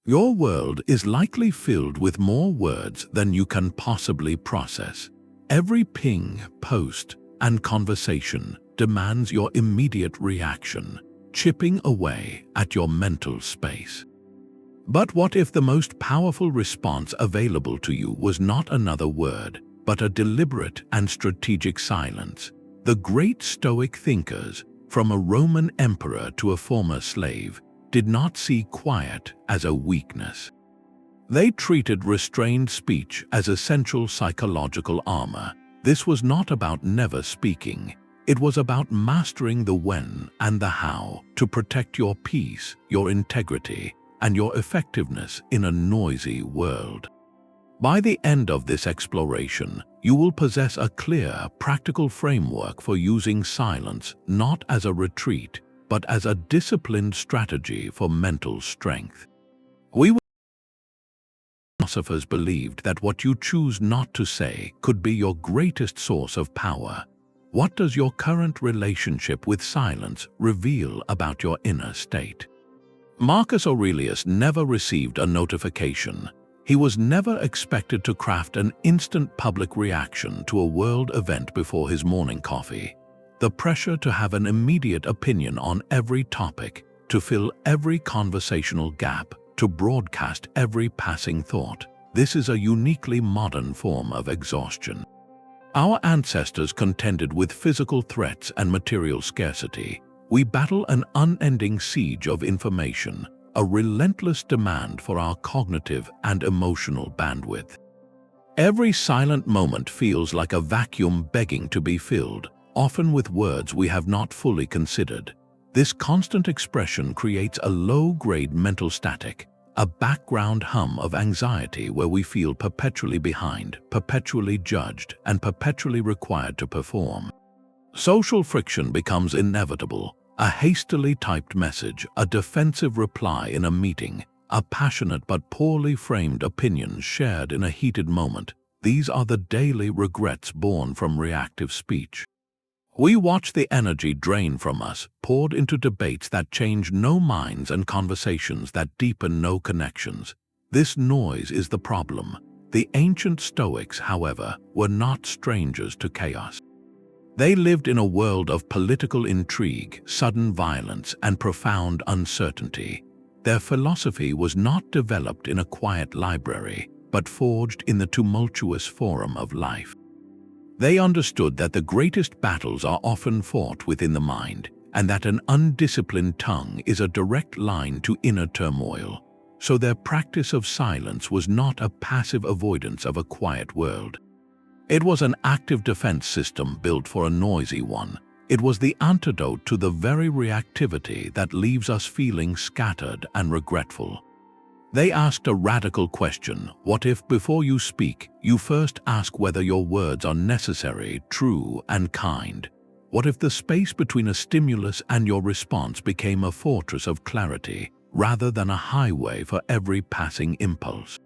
Your world is likely filled with more words than you can possibly process. Every ping, post, and conversation demands your immediate reaction, chipping away at your mental space. But what if the most powerful response available to you was not another word, but a deliberate and strategic silence? The great Stoic thinkers, from a Roman emperor to a former slave, did not see quiet as a weakness. They treated restrained speech as essential psychological armor. This was not about never speaking. It was about mastering the when and the how to protect your peace, your integrity, and your effectiveness in a noisy world. By the end of this exploration, you will possess a clear, practical framework for using silence not as a retreat, but as a disciplined strategy for mental strength. Philosophers believed that what you choose not to say could be your greatest source of power. What does your current relationship with silence reveal about your inner state? Marcus Aurelius never received a notification. He was never expected to craft an instant public reaction to a world event before his morning coffee. The pressure to have an immediate opinion on every topic, to fill every conversational gap, to broadcast every passing thought. This is a uniquely modern form of exhaustion. Our ancestors contended with physical threats and material scarcity. We battle an unending siege of information, a relentless demand for our cognitive and emotional bandwidth. Every silent moment feels like a vacuum begging to be filled, often with words we have not fully considered. This constant expression creates a low-grade mental static, a background hum of anxiety where we feel perpetually behind, perpetually judged, and perpetually required to perform. Social friction becomes inevitable. A hastily typed message, a defensive reply in a meeting, a passionate but poorly framed opinion shared in a heated moment. These are the daily regrets born from reactive speech. We watch the energy drain from us, poured into debates that change no minds and conversations that deepen no connections. This noise is the problem. The ancient Stoics, however, were not strangers to chaos. They lived in a world of political intrigue, sudden violence, and profound uncertainty. Their philosophy was not developed in a quiet library, but forged in the tumultuous forum of life. They understood that the greatest battles are often fought within the mind, and that an undisciplined tongue is a direct line to inner turmoil. So their practice of silence was not a passive avoidance of a quiet world. It was an active defense system built for a noisy one. It was the antidote to the very reactivity that leaves us feeling scattered and regretful. They asked a radical question: what if, before you speak, you first ask whether your words are necessary, true, and kind? What if the space between a stimulus and your response became a fortress of clarity, rather than a highway for every passing impulse?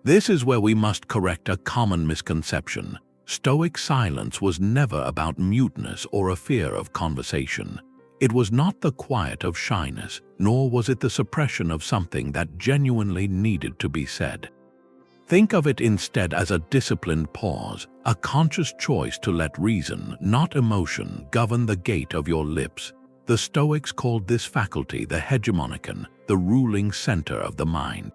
This is where we must correct a common misconception. Stoic silence was never about muteness or a fear of conversation. It was not the quiet of shyness, nor was it the suppression of something that genuinely needed to be said. Think of it instead as a disciplined pause, a conscious choice to let reason, not emotion, govern the gait of your lips. The Stoics called this faculty the hegemonikon, the ruling center of the mind.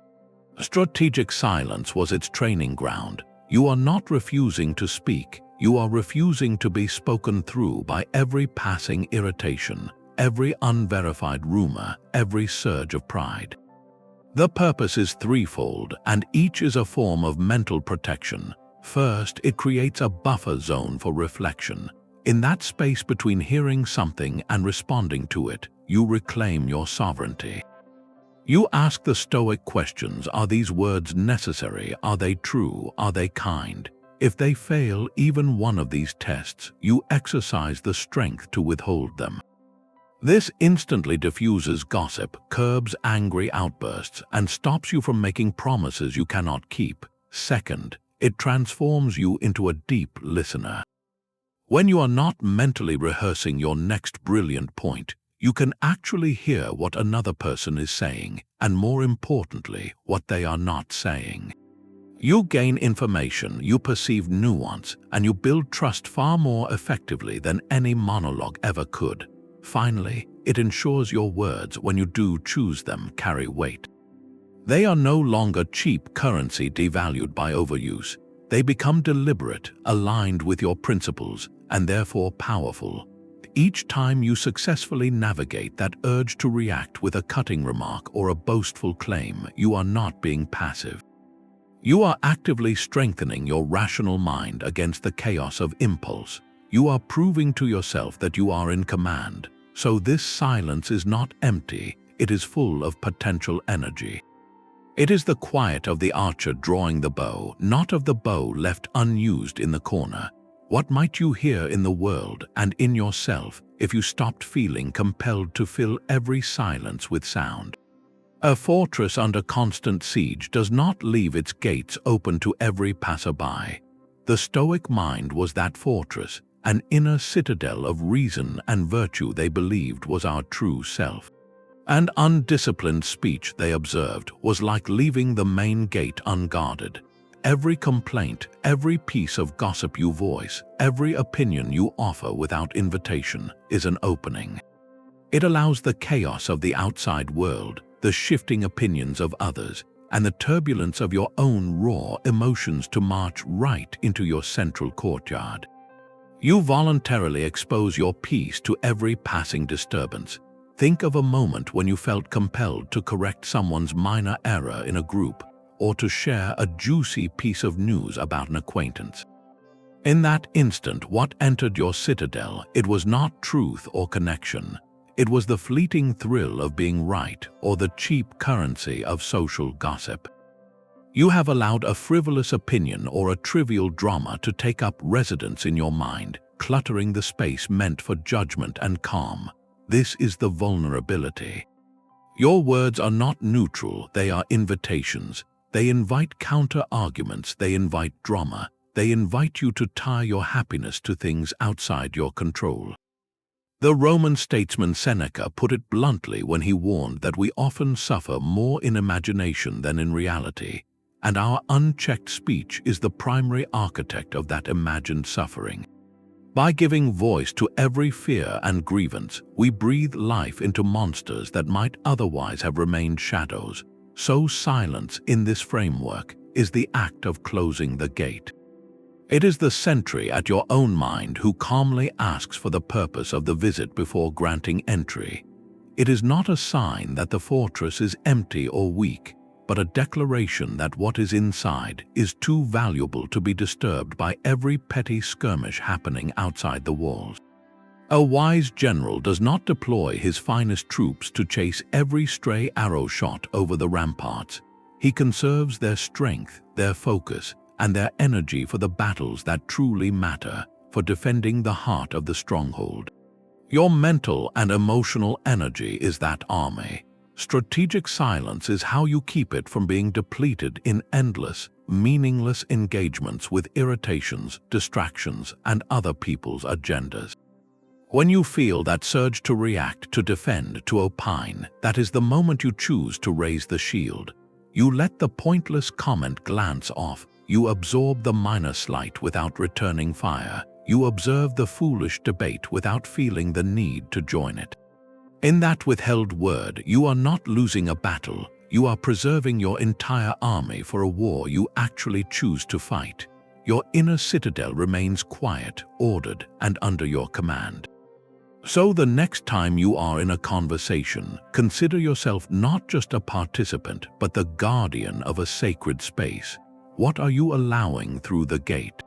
Strategic silence was its training ground. You are not refusing to speak, you are refusing to be spoken through by every passing irritation, every unverified rumor, every surge of pride. The purpose is threefold, and each is a form of mental protection. First, it creates a buffer zone for reflection. In that space between hearing something and responding to it, you reclaim your sovereignty. You ask the Stoic questions: are these words necessary? Are they true? Are they kind? If they fail even one of these tests, you exercise the strength to withhold them. This instantly diffuses gossip, curbs angry outbursts, and stops you from making promises you cannot keep. Second, it transforms you into a deep listener. When you are not mentally rehearsing your next brilliant point, you can actually hear what another person is saying, and more importantly, what they are not saying. You gain information, you perceive nuance, and you build trust far more effectively than any monologue ever could. Finally, it ensures your words, when you do choose them, carry weight. They are no longer cheap currency devalued by overuse. They become deliberate, aligned with your principles, and therefore powerful. Each time you successfully navigate that urge to react with a cutting remark or a boastful claim, you are not being passive. You are actively strengthening your rational mind against the chaos of impulse. You are proving to yourself that you are in command. So this silence is not empty, it is full of potential energy. It is the quiet of the archer drawing the bow, not of the bow left unused in the corner. What might you hear in the world and in yourself if you stopped feeling compelled to fill every silence with sound? A fortress under constant siege does not leave its gates open to every passerby. The Stoic mind was that fortress, an inner citadel of reason and virtue they believed was our true self. And undisciplined speech, they observed, was like leaving the main gate unguarded. Every complaint, every piece of gossip you voice, every opinion you offer without invitation is an opening. It allows the chaos of the outside world, the shifting opinions of others, and the turbulence of your own raw emotions to march right into your central courtyard. You voluntarily expose your peace to every passing disturbance. Think of a moment when you felt compelled to correct someone's minor error in a group, or to share a juicy piece of news about an acquaintance. In that instant, what entered your citadel, it was not truth or connection. It was the fleeting thrill of being right, or the cheap currency of social gossip. You have allowed a frivolous opinion or a trivial drama to take up residence in your mind, cluttering the space meant for judgment and calm. This is the vulnerability. Your words are not neutral, they are invitations. They invite counter-arguments, they invite drama, they invite you to tie your happiness to things outside your control. The Roman statesman Seneca put it bluntly when he warned that we often suffer more in imagination than in reality, and our unchecked speech is the primary architect of that imagined suffering. By giving voice to every fear and grievance, we breathe life into monsters that might otherwise have remained shadows. So silence in this framework is the act of closing the gate. It is the sentry at your own mind who calmly asks for the purpose of the visit before granting entry. It is not a sign that the fortress is empty or weak, but a declaration that what is inside is too valuable to be disturbed by every petty skirmish happening outside the walls. A wise general does not deploy his finest troops to chase every stray arrow shot over the ramparts. He conserves their strength, their focus, and their energy for the battles that truly matter, for defending the heart of the stronghold. Your mental and emotional energy is that army. Strategic silence is how you keep it from being depleted in endless, meaningless engagements with irritations, distractions, and other people's agendas. When you feel that surge to react, to defend, to opine, that is the moment you choose to raise the shield. You let the pointless comment glance off. You absorb the minor slight without returning fire. You observe the foolish debate without feeling the need to join it. In that withheld word, you are not losing a battle. You are preserving your entire army for a war you actually choose to fight. Your inner citadel remains quiet, ordered, and under your command. So the next time you are in a conversation, consider yourself not just a participant, but the guardian of a sacred space. What are you allowing through the gate?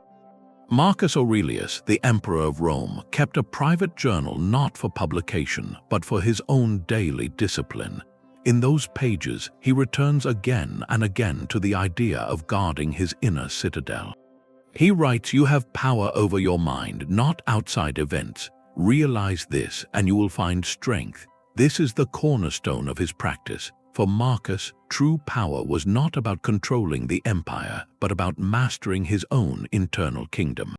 Marcus Aurelius, the Emperor of Rome, kept a private journal not for publication, but for his own daily discipline. In those pages, he returns again and again to the idea of guarding his inner citadel. He writes, "You have power over your mind, not outside events. Realize this, and you will find strength." This is the cornerstone of his practice. For Marcus, true power was not about controlling the empire, but about mastering his own internal kingdom.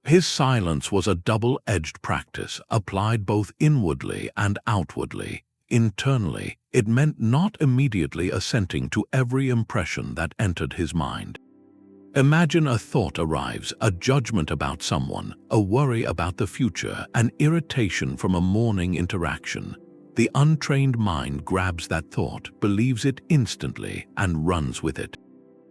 His silence was a double-edged practice, applied both inwardly and outwardly. Internally, it meant not immediately assenting to every impression that entered his mind. Imagine a thought arrives, a judgment about someone, a worry about the future, an irritation from a morning interaction. The untrained mind grabs that thought, believes it instantly, and runs with it.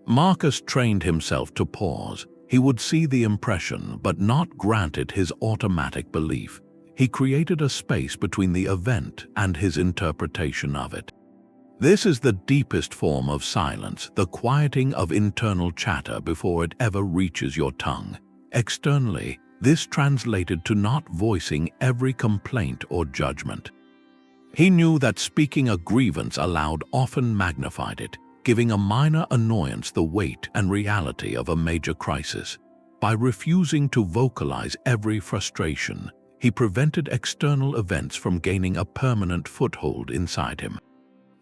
Marcus trained himself to pause. He would see the impression, but not grant it his automatic belief. He created a space between the event and his interpretation of it. This is the deepest form of silence, the quieting of internal chatter before it ever reaches your tongue. Externally, this translated to not voicing every complaint or judgment. He knew that speaking a grievance aloud often magnified it, giving a minor annoyance the weight and reality of a major crisis. By refusing to vocalize every frustration, he prevented external events from gaining a permanent foothold inside him.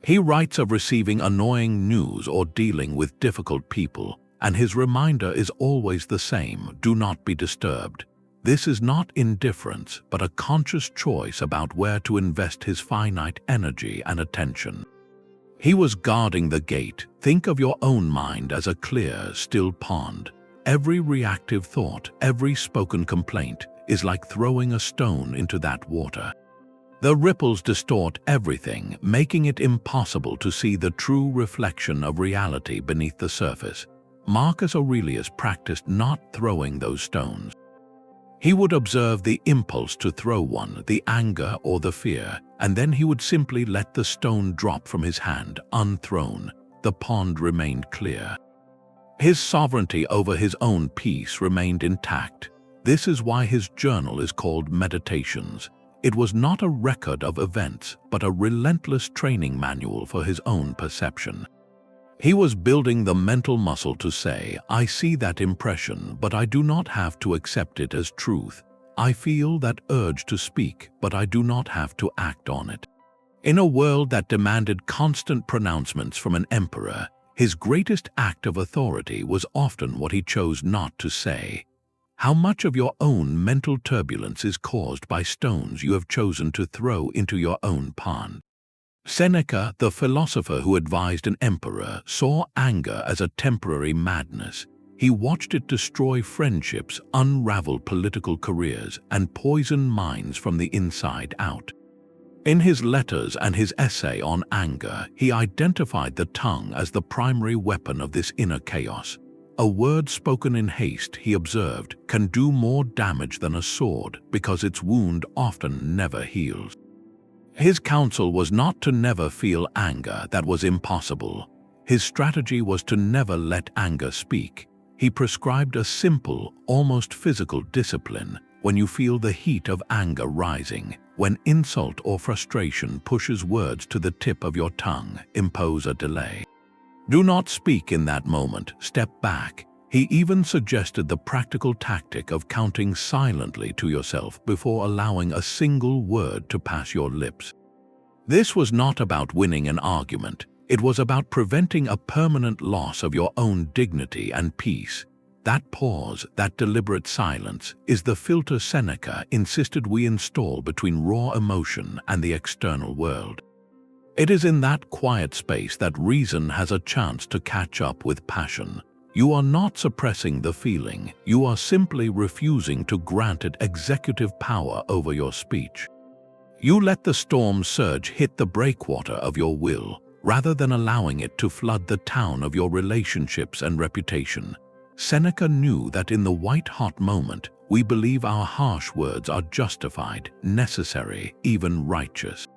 He writes of receiving annoying news or dealing with difficult people, and his reminder is always the same: do not be disturbed. This is not indifference, but a conscious choice about where to invest his finite energy and attention. He was guarding the gate. Think of your own mind as a clear, still pond. Every reactive thought, every spoken complaint is like throwing a stone into that water. The ripples distort everything, making it impossible to see the true reflection of reality beneath the surface. Marcus Aurelius practiced not throwing those stones. He would observe the impulse to throw one, the anger or the fear, and then he would simply let the stone drop from his hand, unthrown. The pond remained clear. His sovereignty over his own peace remained intact. This is why his journal is called Meditations. It was not a record of events, but a relentless training manual for his own perception. He was building the mental muscle to say, I see that impression, but I do not have to accept it as truth. I feel that urge to speak, but I do not have to act on it. In a world that demanded constant pronouncements from an emperor, his greatest act of authority was often what he chose not to say. How much of your own mental turbulence is caused by stones you have chosen to throw into your own pond? Seneca, the philosopher who advised an emperor, saw anger as a temporary madness. He watched it destroy friendships, unravel political careers, and poison minds from the inside out. In his letters and his essay on anger, he identified the tongue as the primary weapon of this inner chaos. A word spoken in haste, he observed, can do more damage than a sword because its wound often never heals. His counsel was not to never feel anger. That was impossible. His strategy was to never let anger speak. He prescribed a simple, almost physical discipline. When you feel the heat of anger rising, when insult or frustration pushes words to the tip of your tongue, impose a delay. Do not speak in that moment, step back. He even suggested the practical tactic of counting silently to yourself before allowing a single word to pass your lips. This was not about winning an argument. It was about preventing a permanent loss of your own dignity and peace. That pause, that deliberate silence, is the filter Seneca insisted we install between raw emotion and the external world. It is in that quiet space that reason has a chance to catch up with passion. You are not suppressing the feeling, you are simply refusing to grant it executive power over your speech. You let the storm surge hit the breakwater of your will, rather than allowing it to flood the town of your relationships and reputation. Seneca knew that in the white-hot moment, we believe our harsh words are justified, necessary, even righteous.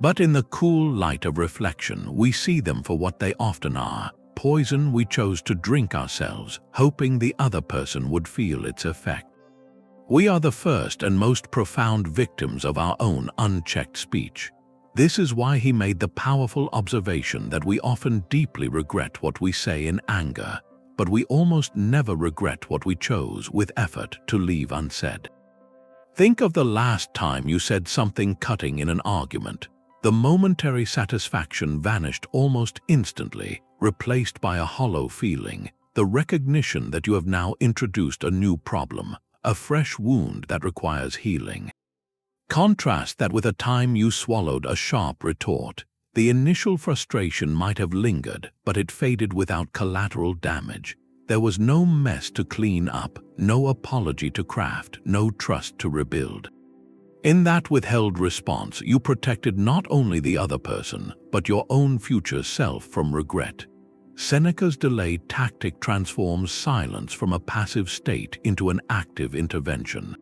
But in the cool light of reflection, we see them for what they often are: poison we chose to drink ourselves, hoping the other person would feel its effect. We are the first and most profound victims of our own unchecked speech. This is why he made the powerful observation that we often deeply regret what we say in anger, but we almost never regret what we chose with effort to leave unsaid. Think of the last time you said something cutting in an argument. The momentary satisfaction vanished almost instantly, replaced by a hollow feeling, the recognition that you have now introduced a new problem, a fresh wound that requires healing. Contrast that with a time you swallowed a sharp retort. The initial frustration might have lingered, but it faded without collateral damage. There was no mess to clean up, no apology to craft, no trust to rebuild. In that withheld response, you protected not only the other person, but your own future self from regret. Seneca's delayed tactic transforms silence from a passive state into an active intervention.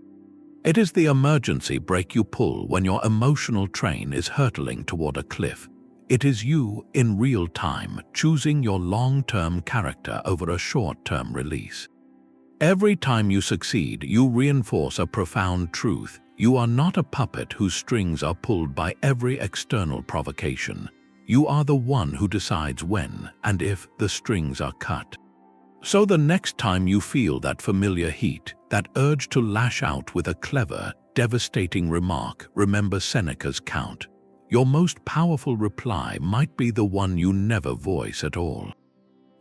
It is the emergency brake you pull when your emotional train is hurtling toward a cliff. It is you, in real time, choosing your long-term character over a short-term release. Every time you succeed, you reinforce a profound truth. You are not a puppet whose strings are pulled by every external provocation. You are the one who decides when and if the strings are cut. So the next time you feel that familiar heat, that urge to lash out with a clever, devastating remark, remember Seneca's count. Your most powerful reply might be the one you never voice at all.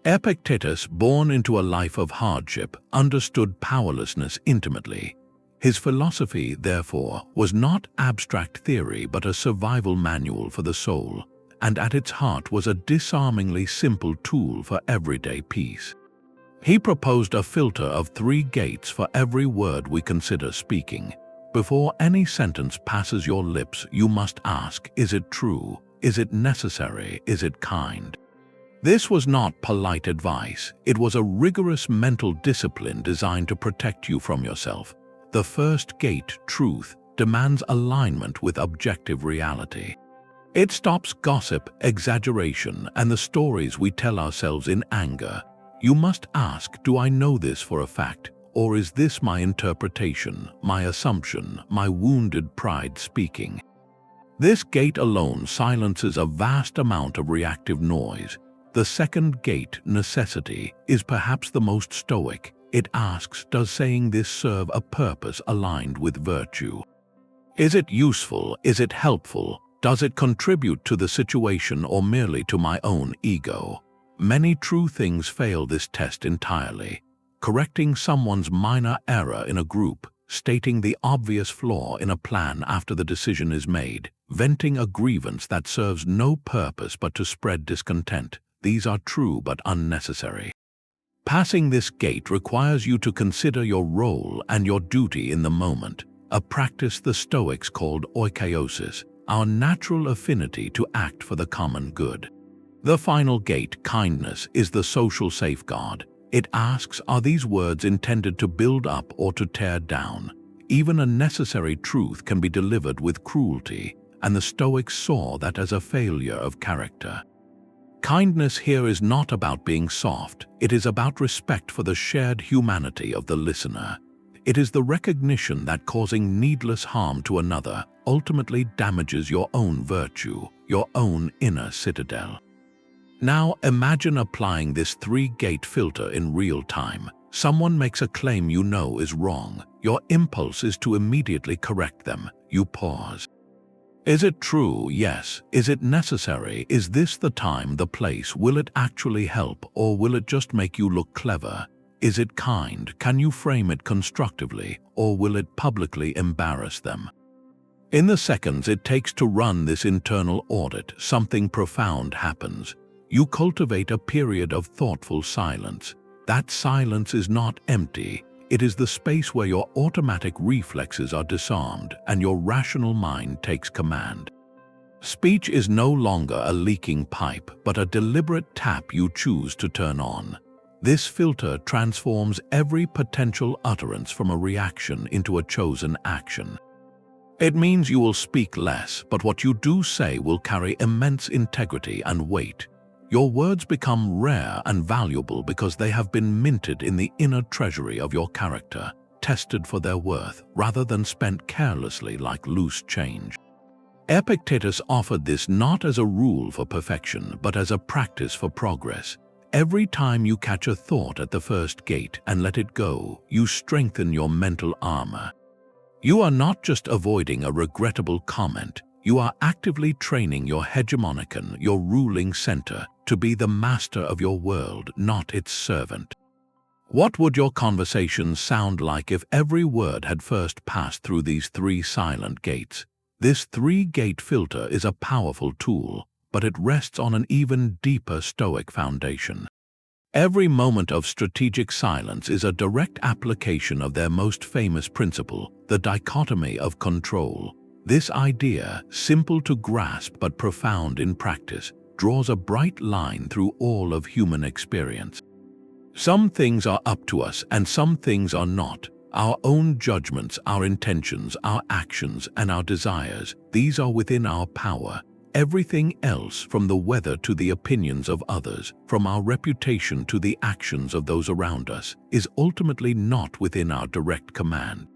Epictetus, born into a life of hardship, understood powerlessness intimately. His philosophy, therefore, was not abstract theory but a survival manual for the soul, and at its heart was a disarmingly simple tool for everyday peace. He proposed a filter of 3 gates for every word we consider speaking. Before any sentence passes your lips, you must ask, is it true? Is it necessary? Is it kind? This was not polite advice. It was a rigorous mental discipline designed to protect you from yourself. The first gate, truth, demands alignment with objective reality. It stops gossip, exaggeration, and the stories we tell ourselves in anger. You must ask, do I know this for a fact? Or is this my interpretation, my assumption, my wounded pride speaking? This gate alone silences a vast amount of reactive noise. The second gate, necessity, is perhaps the most stoic. It asks, does saying this serve a purpose aligned with virtue? Is it useful? Is it helpful? Does it contribute to the situation or merely to my own ego? Many true things fail this test entirely. Correcting someone's minor error in a group, stating the obvious flaw in a plan after the decision is made, venting a grievance that serves no purpose but to spread discontent. These are true but unnecessary. Passing this gate requires you to consider your role and your duty in the moment, a practice the Stoics called oikeiosis, our natural affinity to act for the common good. The final gate, kindness, is the social safeguard. It asks, are these words intended to build up or to tear down? Even a necessary truth can be delivered with cruelty, and the Stoics saw that as a failure of character. Kindness here is not about being soft, it is about respect for the shared humanity of the listener. It is the recognition that causing needless harm to another ultimately damages your own virtue, your own inner citadel. Now imagine applying this 3-gate filter in real time. Someone makes a claim you know is wrong. Your impulse is to immediately correct them. You pause. Is it true? Yes. Is it necessary? Is this the time, the place? Will it actually help, or will it just make you look clever? Is it kind? Can you frame it constructively, or will it publicly embarrass them? In the seconds it takes to run this internal audit, something profound happens. You cultivate a period of thoughtful silence. That silence is not empty. It is the space where your automatic reflexes are disarmed and your rational mind takes command. Speech is no longer a leaking pipe, but a deliberate tap you choose to turn on. This filter transforms every potential utterance from a reaction into a chosen action. It means you will speak less, but what you do say will carry immense integrity and weight. Your words become rare and valuable because they have been minted in the inner treasury of your character, tested for their worth, rather than spent carelessly like loose change. Epictetus offered this not as a rule for perfection, but as a practice for progress. Every time you catch a thought at the first gate and let it go, you strengthen your mental armor. You are not just avoiding a regrettable comment, you are actively training your hegemonicon, your ruling center, to be the master of your world, not its servant. What would your conversations sound like if every word had first passed through these three silent gates? This three-gate filter is a powerful tool, but it rests on an even deeper Stoic foundation. Every moment of strategic silence is a direct application of their most famous principle, the dichotomy of control. This idea, simple to grasp but profound in practice, draws a bright line through all of human experience. Some things are up to us and some things are not. Our own judgments, our intentions, our actions, and our desires, these are within our power. Everything else, from the weather to the opinions of others, from our reputation to the actions of those around us, is ultimately not within our direct command.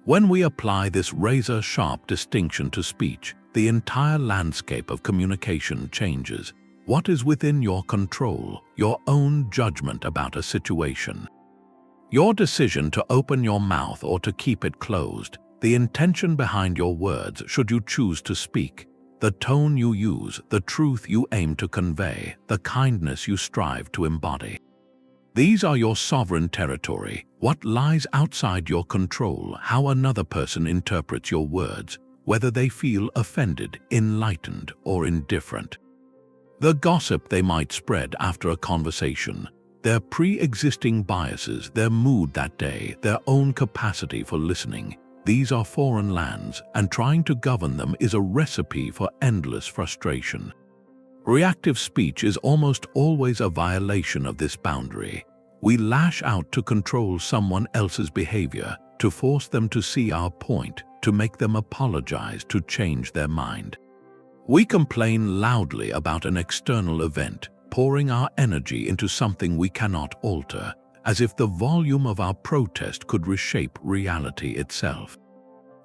When we apply this razor-sharp distinction to speech, the entire landscape of communication changes. What is within your control? Your own judgment about a situation. Your decision to open your mouth or to keep it closed. The intention behind your words should you choose to speak. The tone you use, the truth you aim to convey, the kindness you strive to embody. These are your sovereign territory. What lies outside your control, how another person interprets your words, whether they feel offended, enlightened, or indifferent. The gossip they might spread after a conversation, their pre-existing biases, their mood that day, their own capacity for listening. These are foreign lands, and trying to govern them is a recipe for endless frustration. Reactive speech is almost always a violation of this boundary. We lash out to control someone else's behavior, to force them to see our point, to make them apologize, to change their mind. We complain loudly about an external event, pouring our energy into something we cannot alter, as if the volume of our protest could reshape reality itself.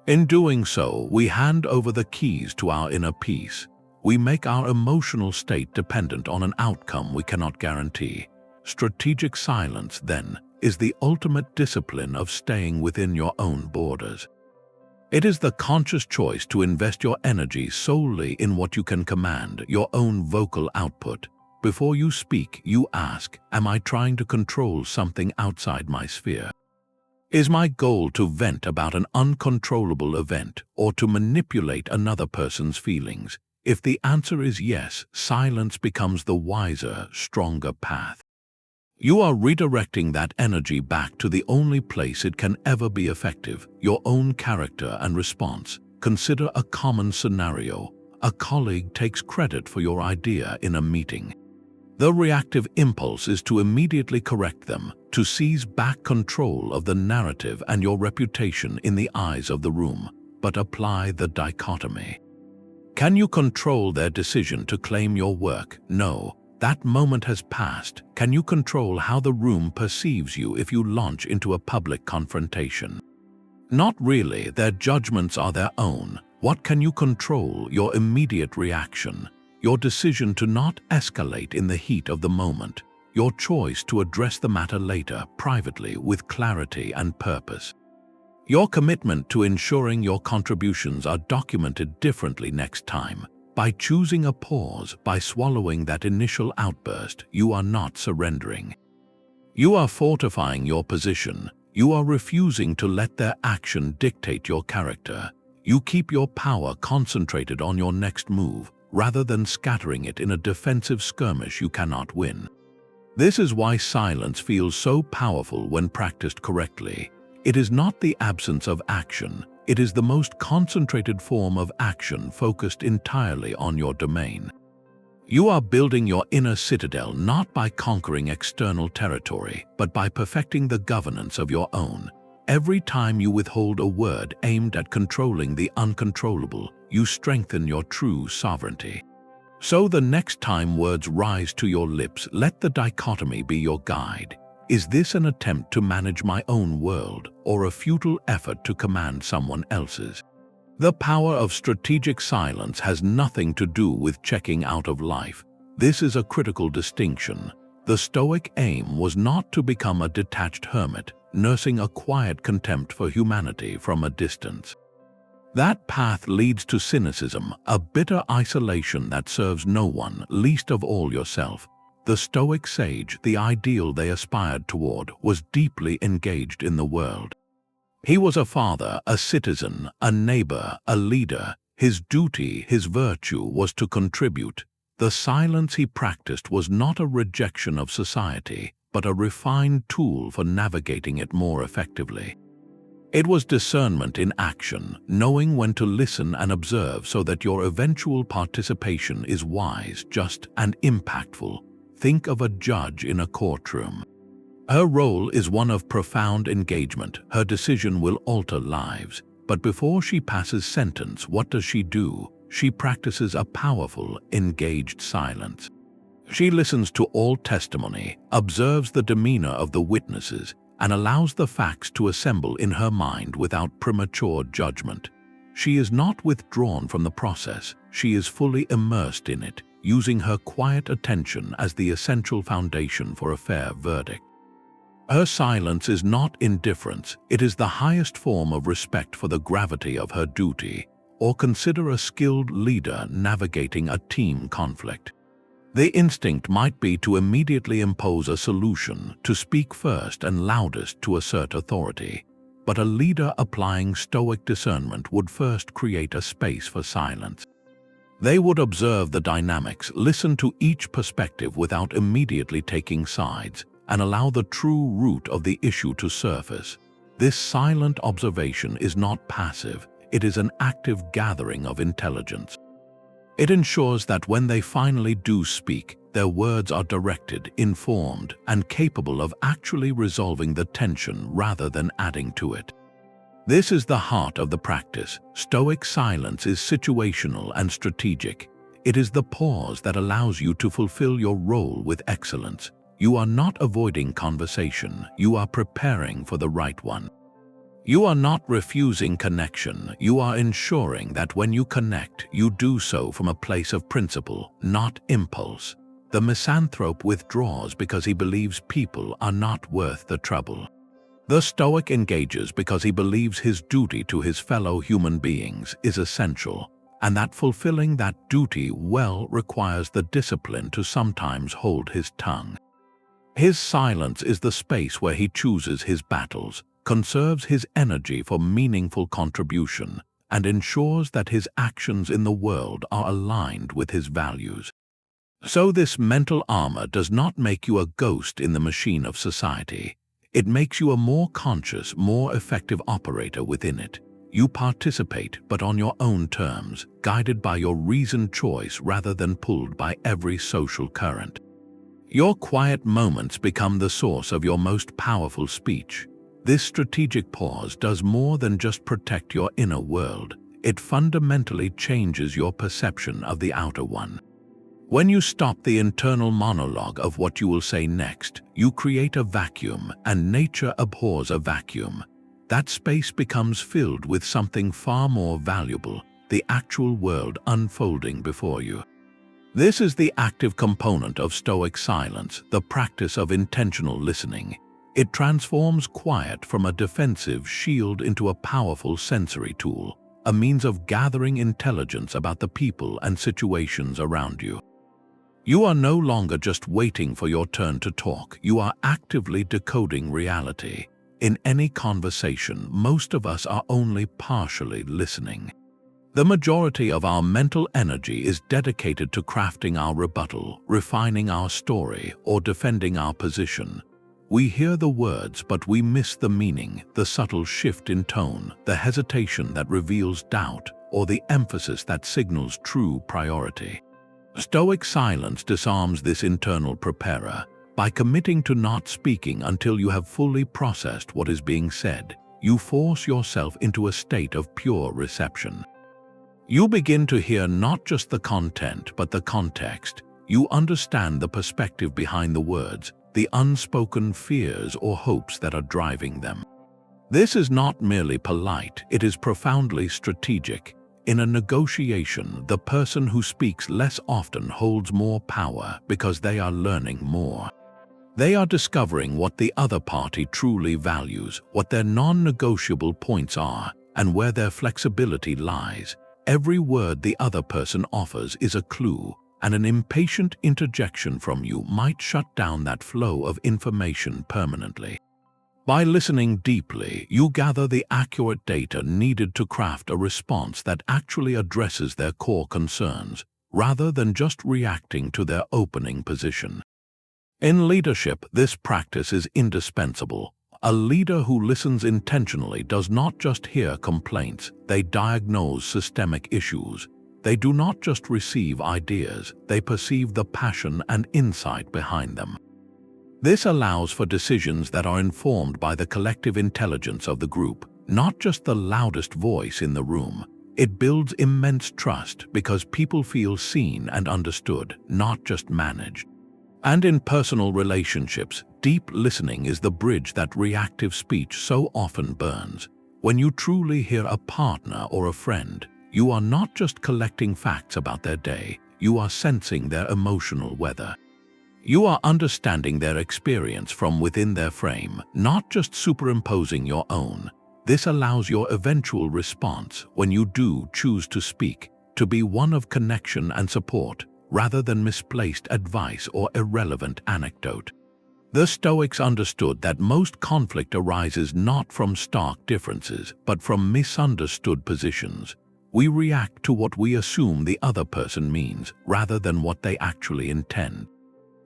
In doing so, we hand over the keys to our inner peace. We make our emotional state dependent on an outcome we cannot guarantee. Strategic silence, then, is the ultimate discipline of staying within your own borders. It is the conscious choice to invest your energy solely in what you can command, your own vocal output. Before you speak, you ask, am I trying to control something outside my sphere? Is my goal to vent about an uncontrollable event or to manipulate another person's feelings? If the answer is yes, silence becomes the wiser, stronger path. You are redirecting that energy back to the only place it can ever be effective, your own character and response. Consider a common scenario. A colleague takes credit for your idea in a meeting. The reactive impulse is to immediately correct them, to seize back control of the narrative and your reputation in the eyes of the room, but apply the dichotomy. Can you control their decision to claim your work? No. That moment has passed. Can you control how the room perceives you if you launch into a public confrontation? Not really. Their judgments are their own. What can you control? Your immediate reaction. Your decision to not escalate in the heat of the moment. Your choice to address the matter later, privately, with clarity and purpose. Your commitment to ensuring your contributions are documented differently next time. By choosing a pause, by swallowing that initial outburst, you are not surrendering. You are fortifying your position. You are refusing to let their action dictate your character. You keep your power concentrated on your next move, rather than scattering it in a defensive skirmish you cannot win. This is why silence feels so powerful when practiced correctly. It is not the absence of action. It is the most concentrated form of action focused entirely on your domain. You are building your inner citadel not by conquering external territory, but by perfecting the governance of your own. Every time you withhold a word aimed at controlling the uncontrollable, you strengthen your true sovereignty. So the next time words rise to your lips, let the dichotomy be your guide. Is this an attempt to manage my own world, or a futile effort to command someone else's? The power of strategic silence has nothing to do with checking out of life. This is a critical distinction. The Stoic aim was not to become a detached hermit, nursing a quiet contempt for humanity from a distance. That path leads to cynicism, a bitter isolation that serves no one, least of all yourself. The Stoic sage, the ideal they aspired toward, was deeply engaged in the world. He was a father, a citizen, a neighbor, a leader. His duty, his virtue, was to contribute. The silence he practiced was not a rejection of society, but a refined tool for navigating it more effectively. It was discernment in action, knowing when to listen and observe so that your eventual participation is wise, just, and impactful. Think of a judge in a courtroom. Her role is one of profound engagement. Her decision will alter lives. But before she passes sentence, what does she do? She practices a powerful, engaged silence. She listens to all testimony, observes the demeanor of the witnesses, and allows the facts to assemble in her mind without premature judgment. She is not withdrawn from the process. She is fully immersed in it, using her quiet attention as the essential foundation for a fair verdict. Her silence is not indifference. It is the highest form of respect for the gravity of her duty. Or consider a skilled leader navigating a team conflict. The instinct might be to immediately impose a solution, to speak first and loudest to assert authority. But a leader applying Stoic discernment would first create a space for silence. They would observe the dynamics, listen to each perspective without immediately taking sides, and allow the true root of the issue to surface. This silent observation is not passive. It is an active gathering of intelligence. It ensures that when they finally do speak, their words are directed, informed, and capable of actually resolving the tension rather than adding to it. This is the heart of the practice. Stoic silence is situational and strategic. It is the pause that allows you to fulfill your role with excellence. You are not avoiding conversation. You are preparing for the right one. You are not refusing connection. You are ensuring that when you connect, you do so from a place of principle, not impulse. The misanthrope withdraws because he believes people are not worth the trouble. The Stoic engages because he believes his duty to his fellow human beings is essential, and that fulfilling that duty well requires the discipline to sometimes hold his tongue. His silence is the space where he chooses his battles, conserves his energy for meaningful contribution, and ensures that his actions in the world are aligned with his values. So this mental armor does not make you a ghost in the machine of society. It makes you a more conscious, more effective operator within it. You participate, but on your own terms, guided by your reasoned choice rather than pulled by every social current. Your quiet moments become the source of your most powerful speech. This strategic pause does more than just protect your inner world. It fundamentally changes your perception of the outer one. When you stop the internal monologue of what you will say next, you create a vacuum, and nature abhors a vacuum. That space becomes filled with something far more valuable, the actual world unfolding before you. This is the active component of Stoic silence, the practice of intentional listening. It transforms quiet from a defensive shield into a powerful sensory tool, a means of gathering intelligence about the people and situations around you. You are no longer just waiting for your turn to talk. You are actively decoding reality. In any conversation, most of us are only partially listening. The majority of our mental energy is dedicated to crafting our rebuttal, refining our story, or defending our position. We hear the words, but we miss the meaning, the subtle shift in tone, the hesitation that reveals doubt, or the emphasis that signals true priority. Stoic silence disarms this internal preparer. By committing to not speaking until you have fully processed what is being said, you force yourself into a state of pure reception. You begin to hear not just the content, but the context. You understand the perspective behind the words, the unspoken fears or hopes that are driving them. This is not merely polite, it is profoundly strategic. In a negotiation, the person who speaks less often holds more power because they are learning more. They are discovering what the other party truly values, what their non-negotiable points are, and where their flexibility lies. Every word the other person offers is a clue, and an impatient interjection from you might shut down that flow of information permanently. By listening deeply, you gather the accurate data needed to craft a response that actually addresses their core concerns, rather than just reacting to their opening position. In leadership, this practice is indispensable. A leader who listens intentionally does not just hear complaints, they diagnose systemic issues. They do not just receive ideas, they perceive the passion and insight behind them. This allows for decisions that are informed by the collective intelligence of the group, not just the loudest voice in the room. It builds immense trust because people feel seen and understood, not just managed. And in personal relationships, deep listening is the bridge that reactive speech so often burns. When you truly hear a partner or a friend, you are not just collecting facts about their day, you are sensing their emotional weather. You are understanding their experience from within their frame, not just superimposing your own. This allows your eventual response, when you do choose to speak, to be one of connection and support, rather than misplaced advice or irrelevant anecdote. The Stoics understood that most conflict arises not from stark differences, but from misunderstood positions. We react to what we assume the other person means, rather than what they actually intend.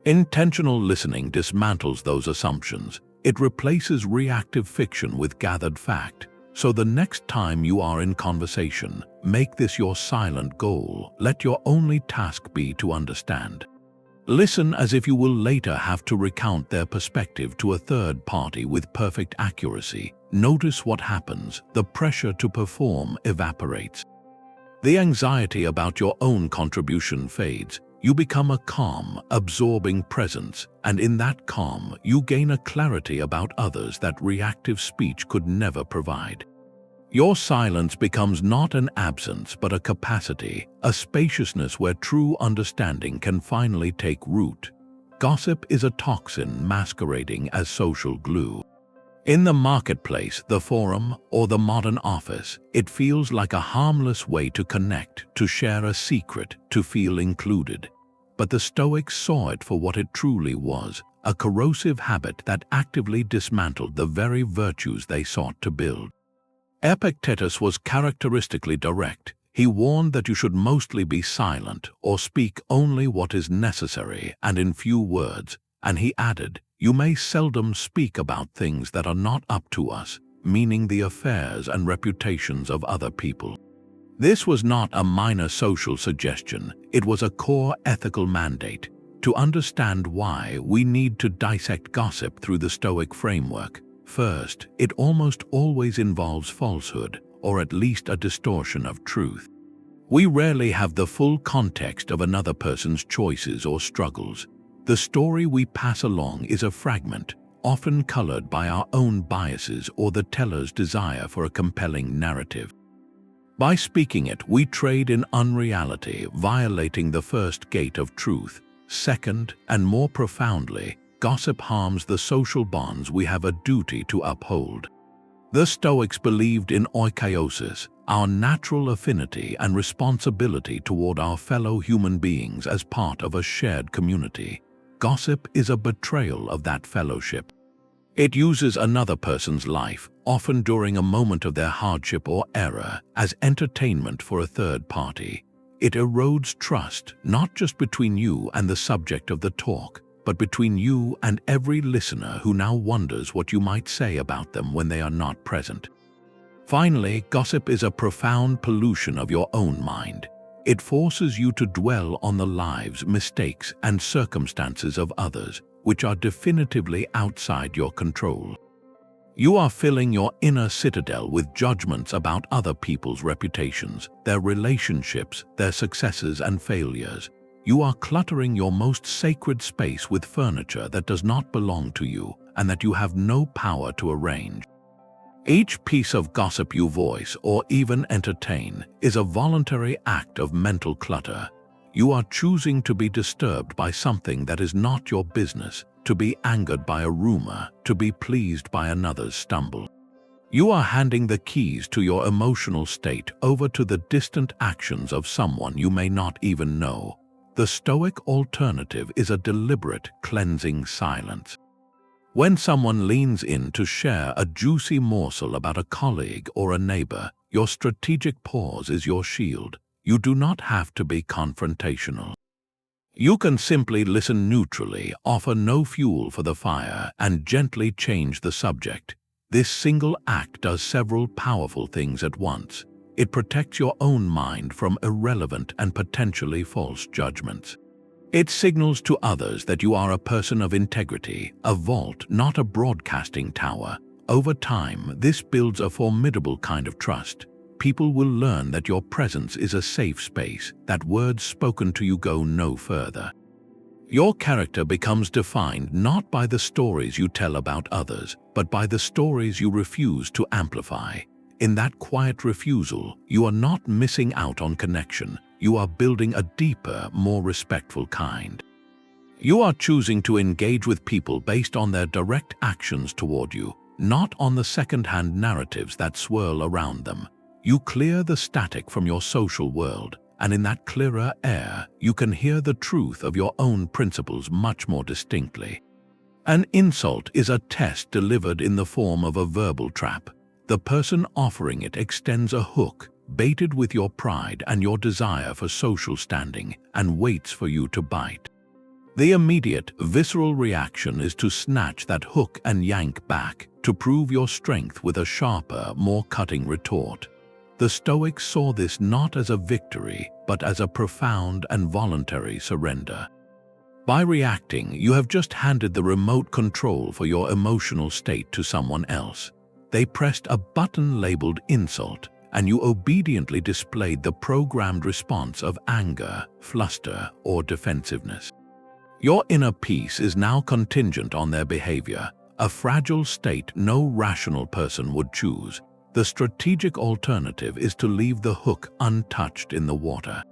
Intentional listening dismantles those assumptions. It replaces reactive fiction with gathered fact. So the next time you are in conversation, make this your silent goal. Let your only task be to understand. Listen as if you will later have to recount their perspective to a third party with perfect accuracy. Notice what happens. The pressure to perform evaporates. The anxiety about your own contribution fades. You become a calm, absorbing presence, and in that calm, you gain a clarity about others that reactive speech could never provide. Your silence becomes not an absence but a capacity, a spaciousness where true understanding can finally take root. Gossip is a toxin masquerading as social glue. In the marketplace, the forum, or the modern office, it feels like a harmless way to connect, to share a secret, to feel included. But the Stoics saw it for what it truly was, a corrosive habit that actively dismantled the very virtues they sought to build. Epictetus was characteristically direct. He warned that you should mostly be silent or speak only what is necessary and in few words, and he added, "You may seldom speak about things that are not up to us," meaning the affairs and reputations of other people. This was not a minor social suggestion, it was a core ethical mandate. To understand why, we need to dissect gossip through the Stoic framework. First, it almost always involves falsehood, or at least a distortion of truth. We rarely have the full context of another person's choices or struggles. The story we pass along is a fragment, often colored by our own biases or the teller's desire for a compelling narrative. By speaking it, we trade in unreality, violating the first gate of truth. Second, and more profoundly, gossip harms the social bonds we have a duty to uphold. The Stoics believed in oikoiosis, our natural affinity and responsibility toward our fellow human beings as part of a shared community. Gossip is a betrayal of that fellowship. It uses another person's life, often during a moment of their hardship or error, as entertainment for a third party. It erodes trust, not just between you and the subject of the talk, but between you and every listener who now wonders what you might say about them when they are not present. Finally, gossip is a profound pollution of your own mind. It forces you to dwell on the lives, mistakes, and circumstances of others, which are definitively outside your control. You are filling your inner citadel with judgments about other people's reputations, their relationships, their successes and failures. You are cluttering your most sacred space with furniture that does not belong to you and that you have no power to arrange. Each piece of gossip you voice or even entertain is a voluntary act of mental clutter. You are choosing to be disturbed by something that is not your business, to be angered by a rumor, to be pleased by another's stumble. You are handing the keys to your emotional state over to the distant actions of someone you may not even know. The Stoic alternative is a deliberate, cleansing silence. When someone leans in to share a juicy morsel about a colleague or a neighbor, your strategic pause is your shield. You do not have to be confrontational. You can simply listen neutrally, offer no fuel for the fire, and gently change the subject. This single act does several powerful things at once. It protects your own mind from irrelevant and potentially false judgments. It signals to others that you are a person of integrity, a vault, not a broadcasting tower. Over time, this builds a formidable kind of trust. People will learn that your presence is a safe space, that words spoken to you go no further. Your character becomes defined not by the stories you tell about others, but by the stories you refuse to amplify. In that quiet refusal, you are not missing out on connection. You are building a deeper, more respectful kind. You are choosing to engage with people based on their direct actions toward you, not on the second-hand narratives that swirl around them. You clear the static from your social world, and in that clearer air, you can hear the truth of your own principles much more distinctly. An insult is a test delivered in the form of a verbal trap. The person offering it extends a hook, baited with your pride and your desire for social standing, and waits for you to bite. The immediate, visceral reaction is to snatch that hook and yank back, to prove your strength with a sharper, more cutting retort. The Stoics saw this not as a victory, but as a profound and voluntary surrender. By reacting, you have just handed the remote control for your emotional state to someone else. They pressed a button labeled insult, and you obediently displayed the programmed response of anger, fluster, or defensiveness. Your inner peace is now contingent on their behavior, a fragile state no rational person would choose. The strategic alternative is to leave the hook untouched in the water.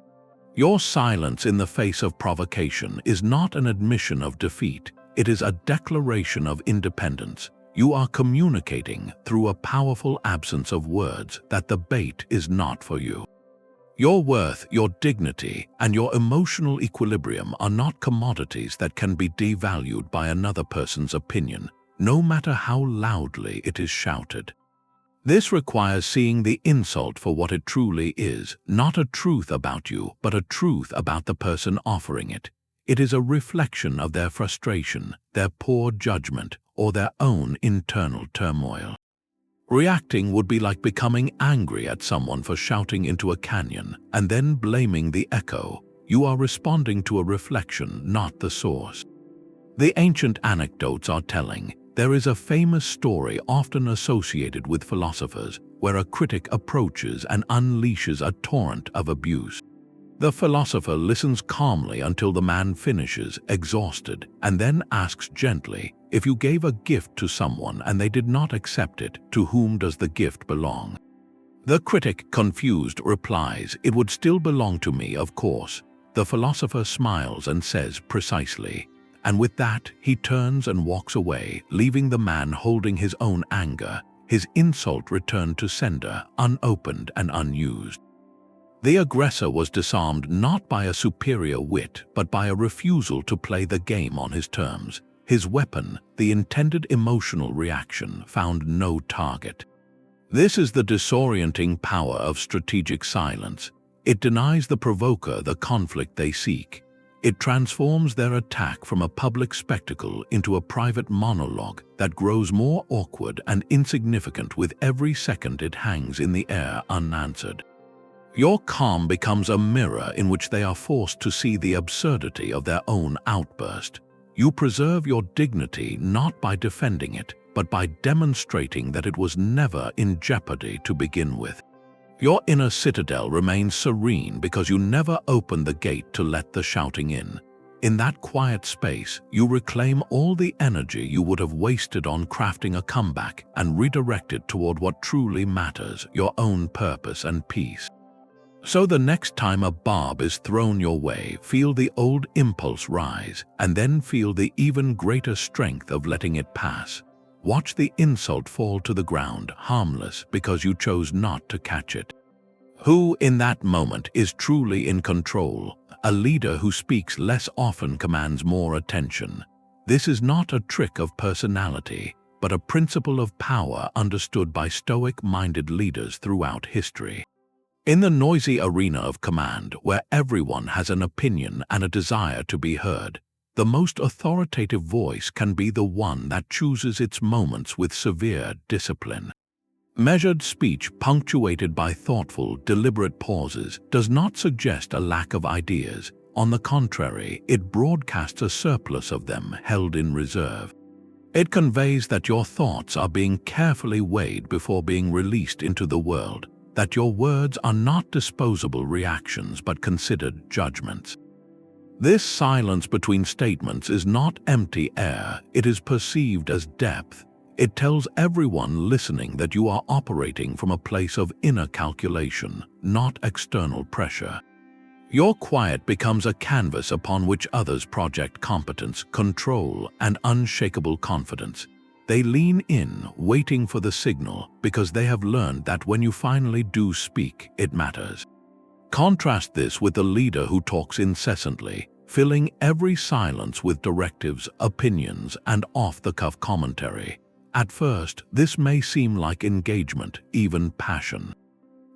Your silence in the face of provocation is not an admission of defeat, it is a declaration of independence. You are communicating through a powerful absence of words that the bait is not for you. Your worth, your dignity, and your emotional equilibrium are not commodities that can be devalued by another person's opinion, no matter how loudly it is shouted. This requires seeing the insult for what it truly is, not a truth about you, but a truth about the person offering it. It is a reflection of their frustration, their poor judgment, or their own internal turmoil. Reacting would be like becoming angry at someone for shouting into a canyon and then blaming the echo. You are responding to a reflection, not the source. The ancient anecdotes are telling. There is a famous story often associated with philosophers where a critic approaches and unleashes a torrent of abuse. The philosopher listens calmly until the man finishes, exhausted, and then asks gently, if you gave a gift to someone and they did not accept it, to whom does the gift belong? The critic, confused, replies, it would still belong to me, of course. The philosopher smiles and says, precisely. And with that, he turns and walks away, leaving the man holding his own anger, his insult returned to sender, unopened and unused. The aggressor was disarmed not by a superior wit, but by a refusal to play the game on his terms. His weapon, the intended emotional reaction, found no target. This is the disorienting power of strategic silence. It denies the provoker the conflict they seek. It transforms their attack from a public spectacle into a private monologue that grows more awkward and insignificant with every second it hangs in the air unanswered. Your calm becomes a mirror in which they are forced to see the absurdity of their own outburst. You preserve your dignity not by defending it, but by demonstrating that it was never in jeopardy to begin with. Your inner citadel remains serene because you never opened the gate to let the shouting in. In that quiet space, you reclaim all the energy you would have wasted on crafting a comeback and redirect it toward what truly matters, your own purpose and peace. So the next time a barb is thrown your way, feel the old impulse rise, and then feel the even greater strength of letting it pass. Watch the insult fall to the ground, harmless because you chose not to catch it. Who, in that moment, is truly in control? A leader who speaks less often commands more attention. This is not a trick of personality, but a principle of power understood by Stoic-minded leaders throughout history. In the noisy arena of command, where everyone has an opinion and a desire to be heard, the most authoritative voice can be the one that chooses its moments with severe discipline. Measured speech punctuated by thoughtful, deliberate pauses does not suggest a lack of ideas. On the contrary, it broadcasts a surplus of them held in reserve. It conveys that your thoughts are being carefully weighed before being released into the world, that your words are not disposable reactions but considered judgments. This silence between statements is not empty air, it is perceived as depth. It tells everyone listening that you are operating from a place of inner calculation, not external pressure. Your quiet becomes a canvas upon which others project competence, control, and unshakable confidence. They lean in, waiting for the signal, because they have learned that when you finally do speak, it matters. Contrast this with the leader who talks incessantly, filling every silence with directives, opinions, and off-the-cuff commentary. At first, this may seem like engagement, even passion.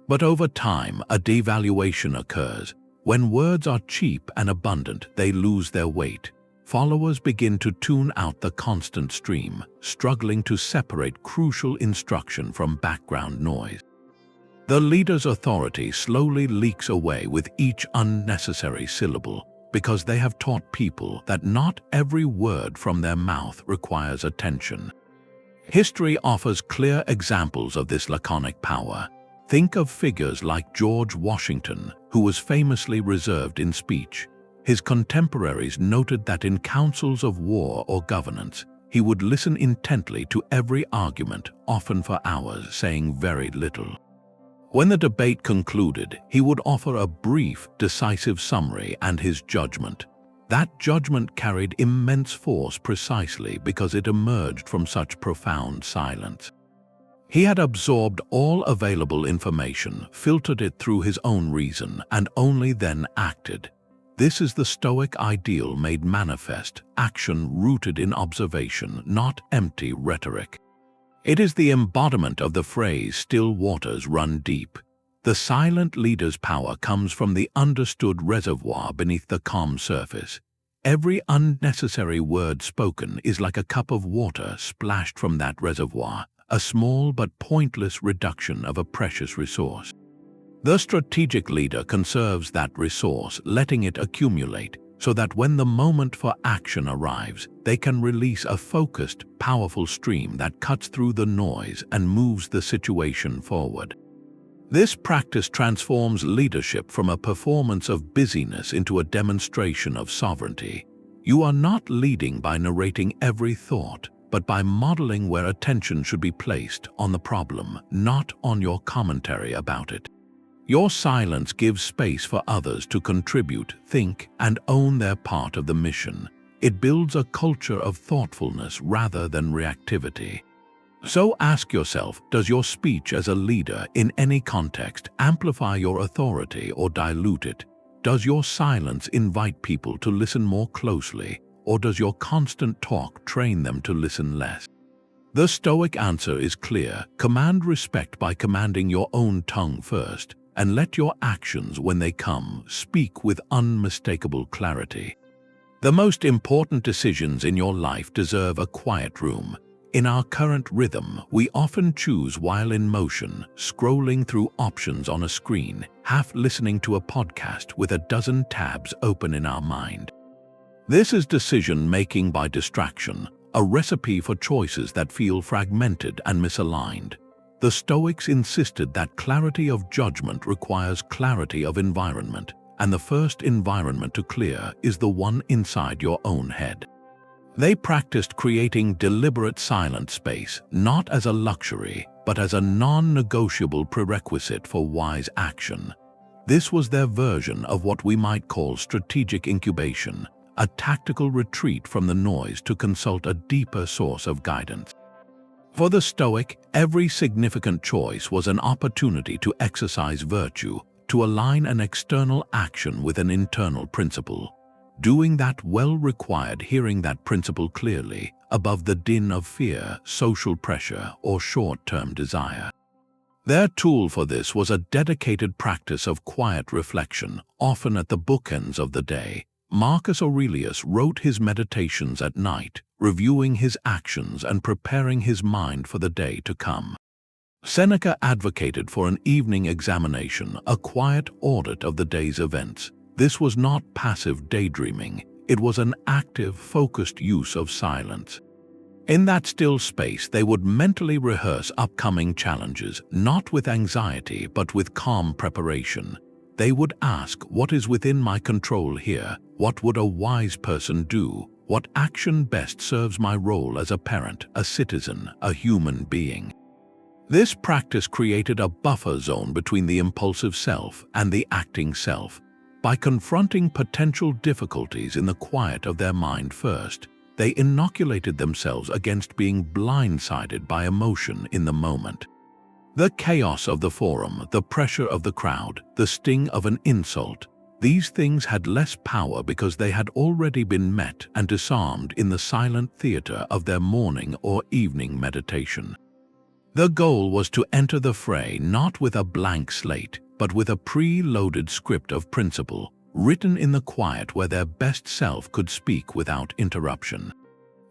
But over time, a devaluation occurs. When words are cheap and abundant, they lose their weight. Followers begin to tune out the constant stream, struggling to separate crucial instruction from background noise. The leader's authority slowly leaks away with each unnecessary syllable, because they have taught people that not every word from their mouth requires attention. History offers clear examples of this laconic power. Think of figures like George Washington, who was famously reserved in speech. His contemporaries noted that in councils of war or governance, he would listen intently to every argument, often for hours, saying very little. When the debate concluded, he would offer a brief, decisive summary and his judgment. That judgment carried immense force precisely because it emerged from such profound silence. He had absorbed all available information, filtered it through his own reason, and only then acted. This is the Stoic ideal made manifest, action rooted in observation, not empty rhetoric. It is the embodiment of the phrase, "still waters run deep." The silent leader's power comes from the understood reservoir beneath the calm surface. Every unnecessary word spoken is like a cup of water splashed from that reservoir, a small but pointless reduction of a precious resource. The strategic leader conserves that resource, letting it accumulate, so that when the moment for action arrives, they can release a focused, powerful stream that cuts through the noise and moves the situation forward. This practice transforms leadership from a performance of busyness into a demonstration of sovereignty. You are not leading by narrating every thought, but by modeling where attention should be placed on the problem, not on your commentary about it. Your silence gives space for others to contribute, think, and own their part of the mission. It builds a culture of thoughtfulness rather than reactivity. So ask yourself, does your speech as a leader in any context amplify your authority or dilute it? Does your silence invite people to listen more closely, or does your constant talk train them to listen less? The Stoic answer is clear: command respect by commanding your own tongue first, and let your actions, when they come, speak with unmistakable clarity. The most important decisions in your life deserve a quiet room. In our current rhythm, we often choose while in motion, scrolling through options on a screen, half listening to a podcast with a dozen tabs open in our mind. This is decision-making by distraction, a recipe for choices that feel fragmented and misaligned. The Stoics insisted that clarity of judgment requires clarity of environment, and the first environment to clear is the one inside your own head. They practiced creating deliberate silent space, not as a luxury, but as a non-negotiable prerequisite for wise action. This was their version of what we might call strategic incubation, a tactical retreat from the noise to consult a deeper source of guidance. For the Stoic, every significant choice was an opportunity to exercise virtue, to align an external action with an internal principle. Doing that well required hearing that principle clearly, above the din of fear, social pressure, or short-term desire. Their tool for this was a dedicated practice of quiet reflection, often at the bookends of the day. Marcus Aurelius wrote his meditations at night, reviewing his actions and preparing his mind for the day to come. Seneca advocated for an evening examination, a quiet audit of the day's events. This was not passive daydreaming, it was an active, focused use of silence. In that still space, they would mentally rehearse upcoming challenges, not with anxiety but with calm preparation. They would ask, what is within my control here? What would a wise person do? What action best serves my role as a parent, a citizen, a human being? This practice created a buffer zone between the impulsive self and the acting self. By confronting potential difficulties in the quiet of their mind first, they inoculated themselves against being blindsided by emotion in the moment. The chaos of the forum, the pressure of the crowd, the sting of an insult, these things had less power because they had already been met and disarmed in the silent theater of their morning or evening meditation. The goal was to enter the fray not with a blank slate, but with a pre-loaded script of principle, written in the quiet where their best self could speak without interruption.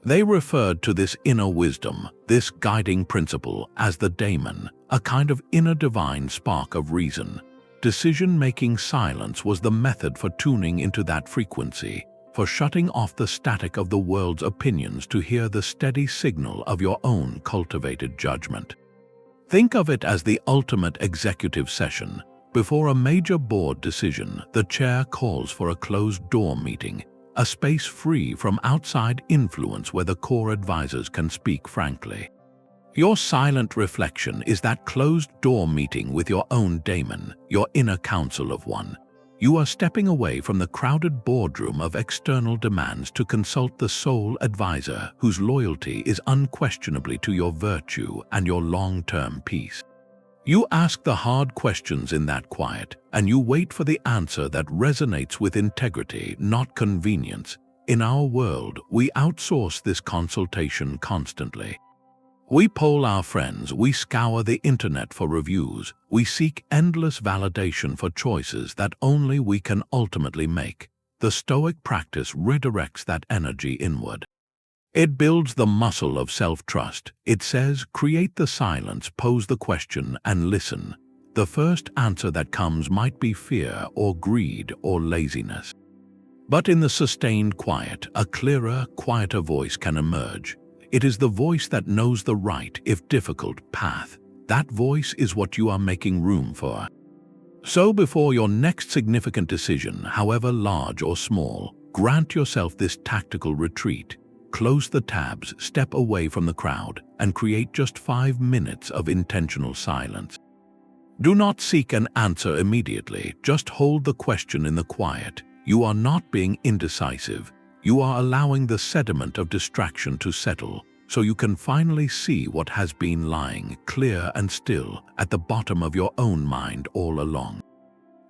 They referred to this inner wisdom, this guiding principle, as the daemon, a kind of inner divine spark of reason. Decision-making silence was the method for tuning into that frequency, for shutting off the static of the world's opinions to hear the steady signal of your own cultivated judgment. Think of it as the ultimate executive session. Before a major board decision, the chair calls for a closed-door meeting, a space free from outside influence where the core advisors can speak frankly. Your silent reflection is that closed-door meeting with your own daemon, your inner council of one. You are stepping away from the crowded boardroom of external demands to consult the sole advisor whose loyalty is unquestionably to your virtue and your long-term peace. You ask the hard questions in that quiet, and you wait for the answer that resonates with integrity, not convenience. In our world, we outsource this consultation constantly. We poll our friends, we scour the internet for reviews, we seek endless validation for choices that only we can ultimately make. The Stoic practice redirects that energy inward. It builds the muscle of self-trust. It says, create the silence, pose the question, and listen. The first answer that comes might be fear or greed or laziness. But in the sustained quiet, a clearer, quieter voice can emerge. It is the voice that knows the right, if difficult, path. That voice is what you are making room for. So before your next significant decision, however large or small, grant yourself this tactical retreat. Close the tabs, step away from the crowd, and create just 5 minutes of intentional silence. Do not seek an answer immediately, just hold the question in the quiet. You are not being indecisive. You are allowing the sediment of distraction to settle, so you can finally see what has been lying, clear and still, at the bottom of your own mind all along.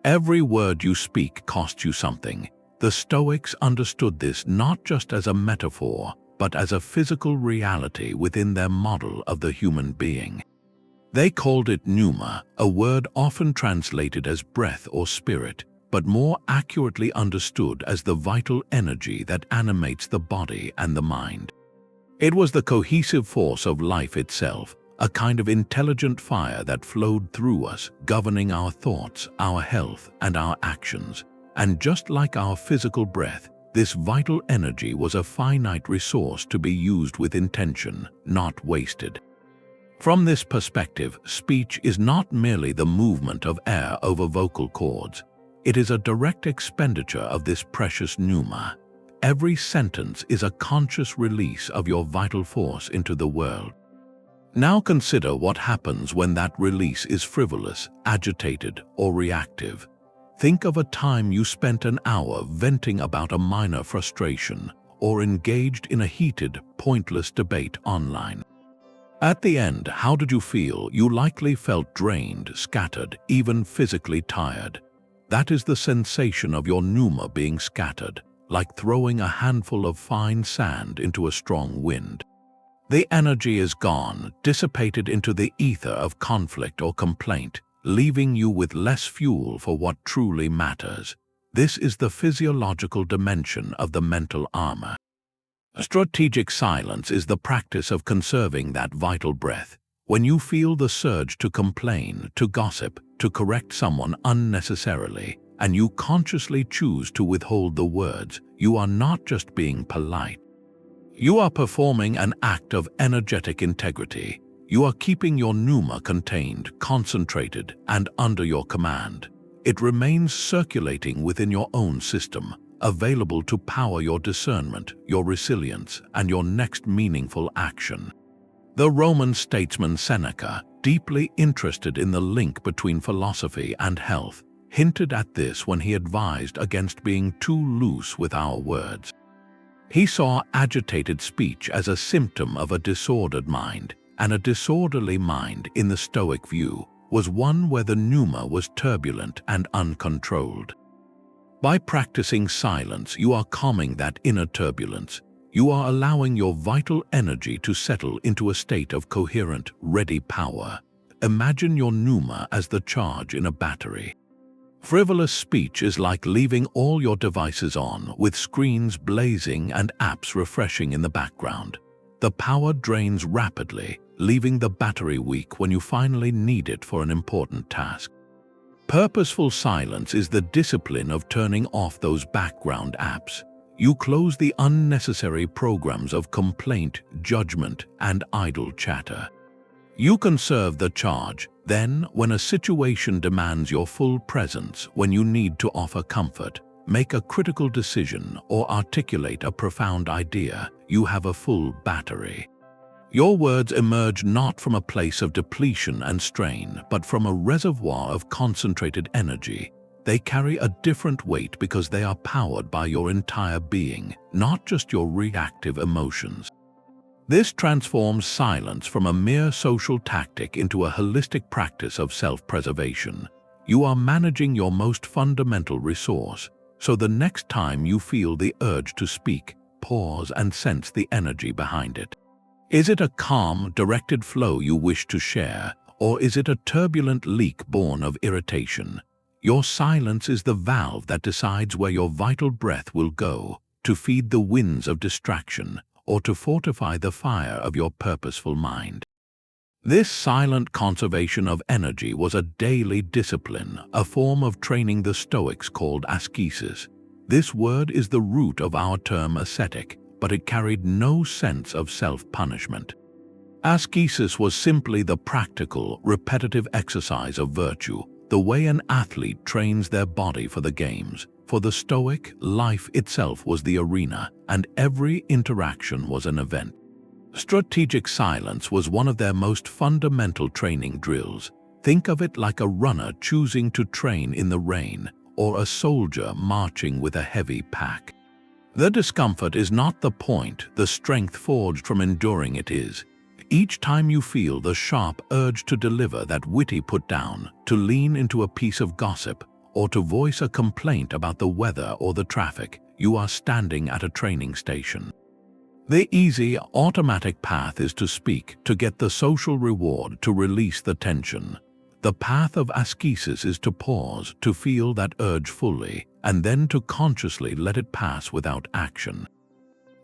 Every word you speak costs you something. The Stoics understood this not just as a metaphor, but as a physical reality within their model of the human being. They called it pneuma, a word often translated as breath or spirit, but more accurately understood as the vital energy that animates the body and the mind. It was the cohesive force of life itself, a kind of intelligent fire that flowed through us, governing our thoughts, our health, and our actions. And just like our physical breath, this vital energy was a finite resource to be used with intention, not wasted. From this perspective, speech is not merely the movement of air over vocal cords. It is a direct expenditure of this precious pneuma. Every sentence is a conscious release of your vital force into the world. Now consider what happens when that release is frivolous, agitated, or reactive. Think of a time you spent an hour venting about a minor frustration or engaged in a heated, pointless debate online. At the end, how did you feel? You likely felt drained, scattered, even physically tired. That is the sensation of your pneuma being scattered, like throwing a handful of fine sand into a strong wind. The energy is gone, dissipated into the ether of conflict or complaint, leaving you with less fuel for what truly matters. This is the physiological dimension of the mental armor. Strategic silence is the practice of conserving that vital breath. When you feel the surge to complain, to gossip, to correct someone unnecessarily, and you consciously choose to withhold the words, you are not just being polite. You are performing an act of energetic integrity. You are keeping your pneuma contained, concentrated, and under your command. It remains circulating within your own system, available to power your discernment, your resilience, and your next meaningful action. The Roman statesman Seneca, deeply interested in the link between philosophy and health, hinted at this when he advised against being too loose with our words. He saw agitated speech as a symptom of a disordered mind, and a disorderly mind, in the Stoic view, was one where the pneuma was turbulent and uncontrolled. By practicing silence, you are calming that inner turbulence. You are allowing your vital energy to settle into a state of coherent, ready power. Imagine your pneuma as the charge in a battery. Frivolous speech is like leaving all your devices on, with screens blazing and apps refreshing in the background. The power drains rapidly, leaving the battery weak when you finally need it for an important task. Purposeful silence is the discipline of turning off those background apps. You close the unnecessary programs of complaint, judgment, and idle chatter. You conserve the charge. Then, when a situation demands your full presence, when you need to offer comfort, make a critical decision, or articulate a profound idea, you have a full battery. Your words emerge not from a place of depletion and strain, but from a reservoir of concentrated energy. They carry a different weight because they are powered by your entire being, not just your reactive emotions. This transforms silence from a mere social tactic into a holistic practice of self-preservation. You are managing your most fundamental resource, so the next time you feel the urge to speak, pause and sense the energy behind it. Is it a calm, directed flow you wish to share, or is it a turbulent leak born of irritation? Your silence is the valve that decides where your vital breath will go, to feed the winds of distraction, or to fortify the fire of your purposeful mind. This silent conservation of energy was a daily discipline, a form of training the Stoics called askesis. This word is the root of our term ascetic, but it carried no sense of self-punishment. Askesis was simply the practical, repetitive exercise of virtue, the way an athlete trains their body for the games. For the Stoic, life itself was the arena, and every interaction was an event. Strategic silence was one of their most fundamental training drills. Think of it like a runner choosing to train in the rain, or a soldier marching with a heavy pack. The discomfort is not the point, the strength forged from enduring it is. Each time you feel the sharp urge to deliver that witty put-down, to lean into a piece of gossip, or to voice a complaint about the weather or the traffic, you are standing at a training station. The easy, automatic path is to speak, to get the social reward, to release the tension. The path of askesis is to pause, to feel that urge fully, and then to consciously let it pass without action.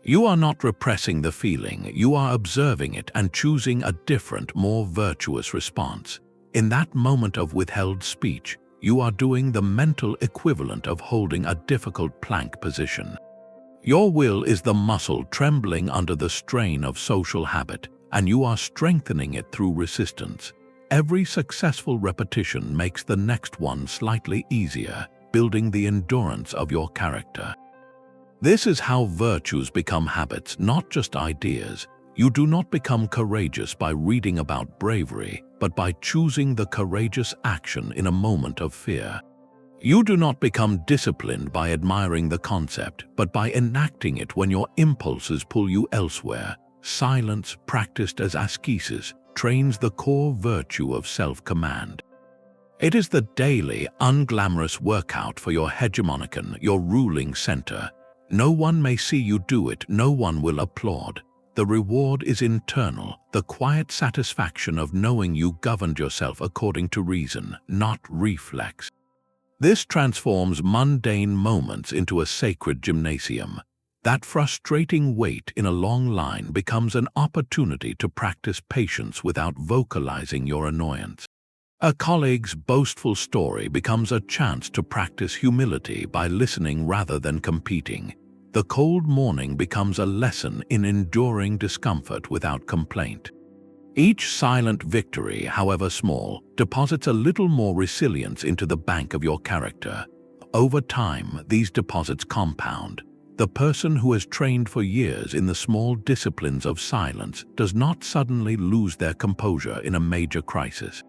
You are not repressing the feeling, you are observing it and choosing a different, more virtuous response. In that moment of withheld speech, you are doing the mental equivalent of holding a difficult plank position. Your will is the muscle trembling under the strain of social habit, and you are strengthening it through resistance. Every successful repetition makes the next one slightly easier, building the endurance of your character. This is how virtues become habits, not just ideas. You do not become courageous by reading about bravery, but by choosing the courageous action in a moment of fear. You do not become disciplined by admiring the concept, but by enacting it when your impulses pull you elsewhere. silence practiced as askesis trains the core virtue of self-command. It is the daily, unglamorous workout for your hegemonicon, your ruling center. No one may see you do it, no one will applaud. The reward is internal, the quiet satisfaction of knowing you governed yourself according to reason, not reflex. This transforms mundane moments into a sacred gymnasium. That frustrating wait in a long line becomes an opportunity to practice patience without vocalizing your annoyance. A colleague's boastful story becomes a chance to practice humility by listening rather than competing. The cold morning becomes a lesson in enduring discomfort without complaint. Each silent victory, however small, deposits a little more resilience into the bank of your character. Over time, these deposits compound. The person who has trained for years in the small disciplines of silence does not suddenly lose their composure in a major crisis.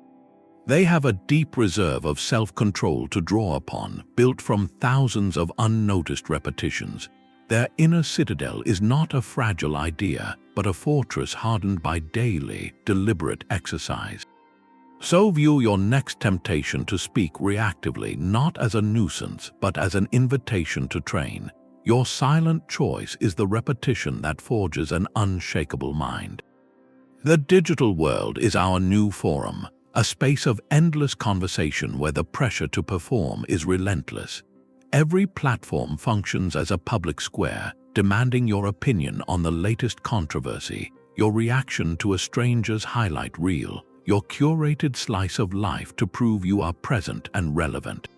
They have a deep reserve of self-control to draw upon, built from thousands of unnoticed repetitions. Their inner citadel is not a fragile idea, but a fortress hardened by daily, deliberate exercise. So view your next temptation to speak reactively not as a nuisance, but as an invitation to train. Your silent choice is the repetition that forges an unshakable mind. The digital world is our new forum, a space of endless conversation where the pressure to perform is relentless. Every platform functions as a public square, demanding your opinion on the latest controversy, your reaction to a stranger's highlight reel, your curated slice of life to prove you are present and relevant.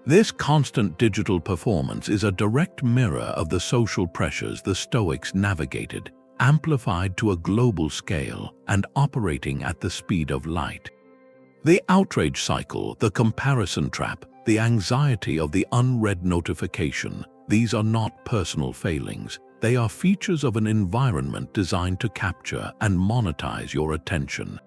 This constant digital performance is a direct mirror of the social pressures the Stoics navigated, amplified to a global scale and operating at the speed of light. The outrage cycle, the comparison trap, the anxiety of the unread notification, these are not personal failings. They are features of an environment designed to capture and monetize your attention.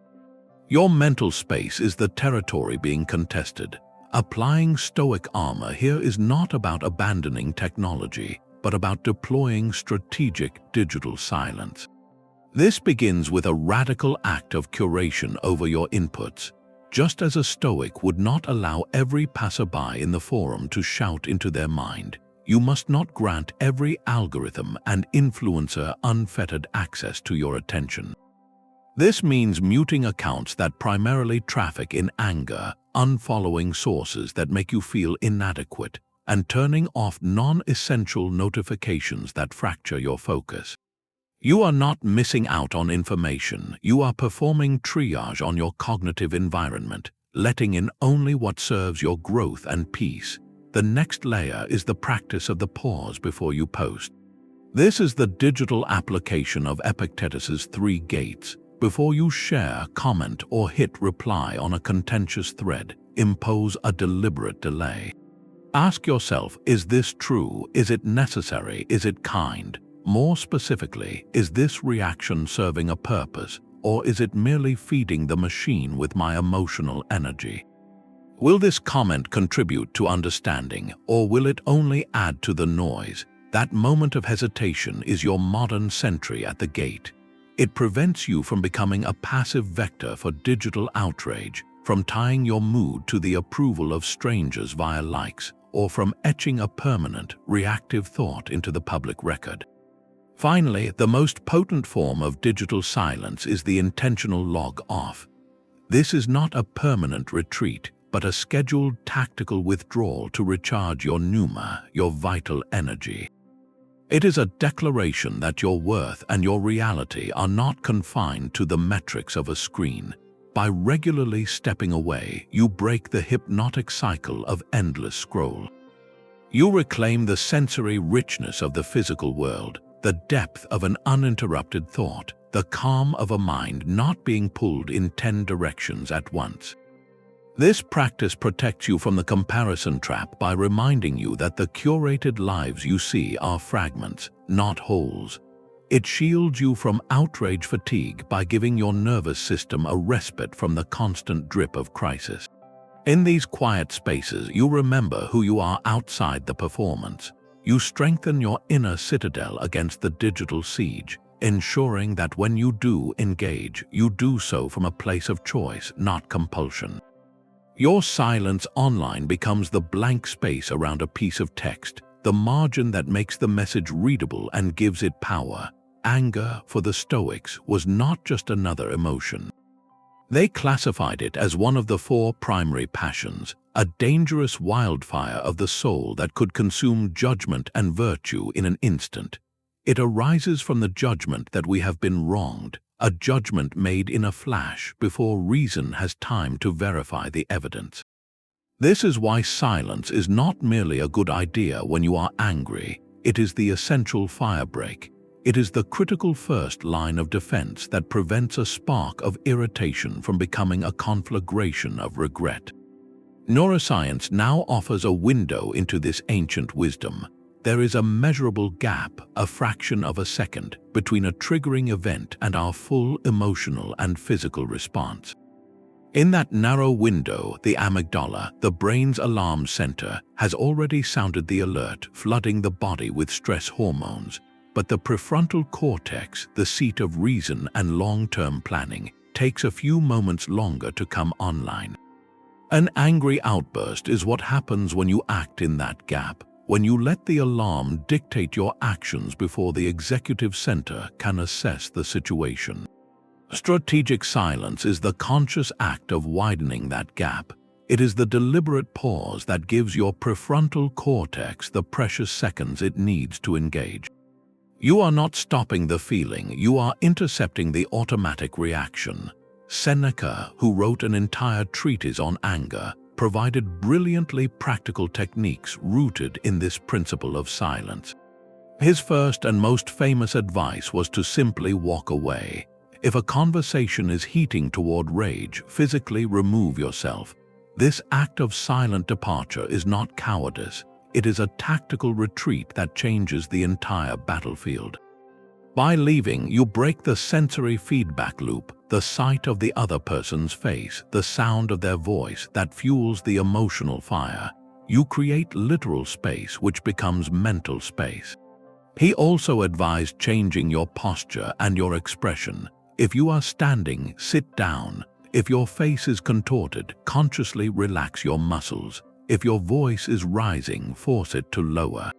Your mental space is the territory being contested. Applying Stoic armor here is not about abandoning technology, but about deploying strategic digital silence. This begins with a radical act of curation over your inputs. Just as a Stoic would not allow every passerby in the forum to shout into their mind, you must not grant every algorithm and influencer unfettered access to your attention. This means muting accounts that primarily traffic in anger, unfollowing sources that make you feel inadequate, and turning off non-essential notifications that fracture your focus. You are not missing out on information, you are performing triage on your cognitive environment, letting in only what serves your growth and peace. The next layer is the practice of the pause before you post. This is the digital application of Epictetus's 3 gates. Before you share, comment, or hit reply on a contentious thread, impose a deliberate delay. Ask yourself, is this true? Is it necessary? Is it kind? More specifically, is this reaction serving a purpose, or is it merely feeding the machine with my emotional energy? Will this comment contribute to understanding, or will it only add to the noise? That moment of hesitation is your modern sentry at the gate. It prevents you from becoming a passive vector for digital outrage, from tying your mood to the approval of strangers via likes, or from etching a permanent, reactive thought into the public record. Finally, the most potent form of digital silence is the intentional log off. This is not a permanent retreat, but a scheduled tactical withdrawal to recharge your pneuma, your vital energy. It is a declaration that your worth and your reality are not confined to the metrics of a screen. By regularly stepping away, you break the hypnotic cycle of endless scroll. You reclaim the sensory richness of the physical world, the depth of an uninterrupted thought, the calm of a mind not being pulled in 10 directions at once. This practice protects you from the comparison trap by reminding you that the curated lives you see are fragments, not wholes. It shields you from outrage fatigue by giving your nervous system a respite from the constant drip of crisis. In these quiet spaces, you remember who you are outside the performance. You strengthen your inner citadel against the digital siege, ensuring that when you do engage, you do so from a place of choice, not compulsion. Your silence online becomes the blank space around a piece of text, the margin that makes the message readable and gives it power. Anger, for the Stoics, was not just another emotion. They classified it as one of the four primary passions, a dangerous wildfire of the soul that could consume judgment and virtue in an instant. It arises from the judgment that we have been wronged, a judgment made in a flash before reason has time to verify the evidence. This is why silence is not merely a good idea when you are angry. It is the essential firebreak. It is the critical first line of defense that prevents a spark of irritation from becoming a conflagration of regret. Neuroscience now offers a window into this ancient wisdom. There is a measurable gap, a fraction of a second, between a triggering event and our full emotional and physical response. In that narrow window, the amygdala, the brain's alarm center, has already sounded the alert, flooding the body with stress hormones. But the prefrontal cortex, the seat of reason and long-term planning, takes a few moments longer to come online. An angry outburst is what happens when you act in that gap, when you let the alarm dictate your actions before the executive center can assess the situation. Strategic silence is the conscious act of widening that gap. It is the deliberate pause that gives your prefrontal cortex the precious seconds it needs to engage. You are not stopping the feeling, you are intercepting the automatic reaction. Seneca, who wrote an entire treatise on anger, provided brilliantly practical techniques rooted in this principle of silence. His first and most famous advice was to simply walk away. If a conversation is heating toward rage, physically remove yourself. This act of silent departure is not cowardice. It is a tactical retreat that changes the entire battlefield. By leaving, you break the sensory feedback loop, the sight of the other person's face, the sound of their voice that fuels the emotional fire. You create literal space, which becomes mental space. He also advised changing your posture and your expression. If you are standing, sit down. If your face is contorted, consciously relax your muscles. If your voice is rising, force it to lower.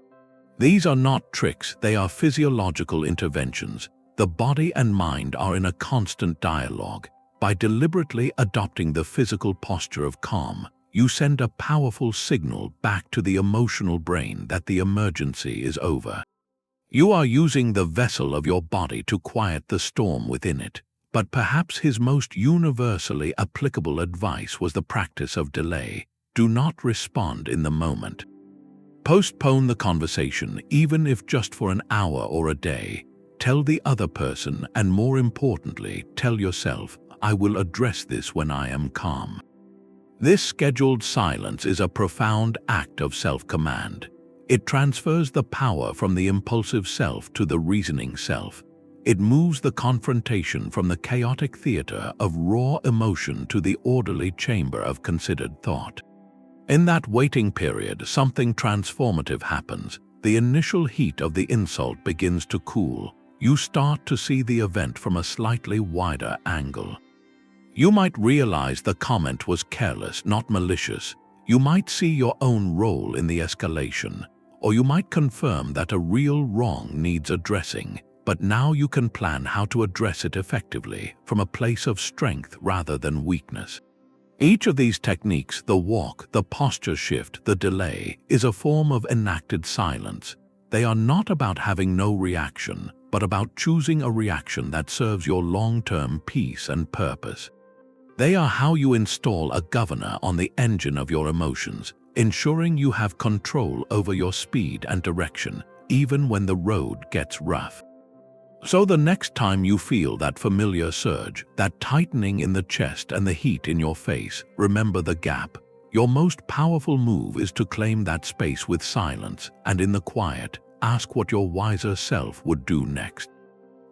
These are not tricks, they are physiological interventions. The body and mind are in a constant dialogue. By deliberately adopting the physical posture of calm, you send a powerful signal back to the emotional brain that the emergency is over. You are using the vessel of your body to quiet the storm within it. But perhaps his most universally applicable advice was the practice of delay. Do not respond in the moment. Postpone the conversation, even if just for an hour or a day. Tell the other person, and more importantly, tell yourself, I will address this when I am calm. This scheduled silence is a profound act of self-command. It transfers the power from the impulsive self to the reasoning self. It moves the confrontation from the chaotic theater of raw emotion to the orderly chamber of considered thought. In that waiting period, something transformative happens. The initial heat of the insult begins to cool. You start to see the event from a slightly wider angle. You might realize the comment was careless, not malicious. You might see your own role in the escalation. Or you might confirm that a real wrong needs addressing, but now you can plan how to address it effectively from a place of strength rather than weakness. Each of these techniques, the walk, the posture shift, the delay, is a form of enacted silence. They are not about having no reaction, but about choosing a reaction that serves your long-term peace and purpose. They are how you install a governor on the engine of your emotions, ensuring you have control over your speed and direction, even when the road gets rough. So the next time you feel that familiar surge, that tightening in the chest and the heat in your face, remember the gap. Your most powerful move is to claim that space with silence, and in the quiet, ask what your wiser self would do next.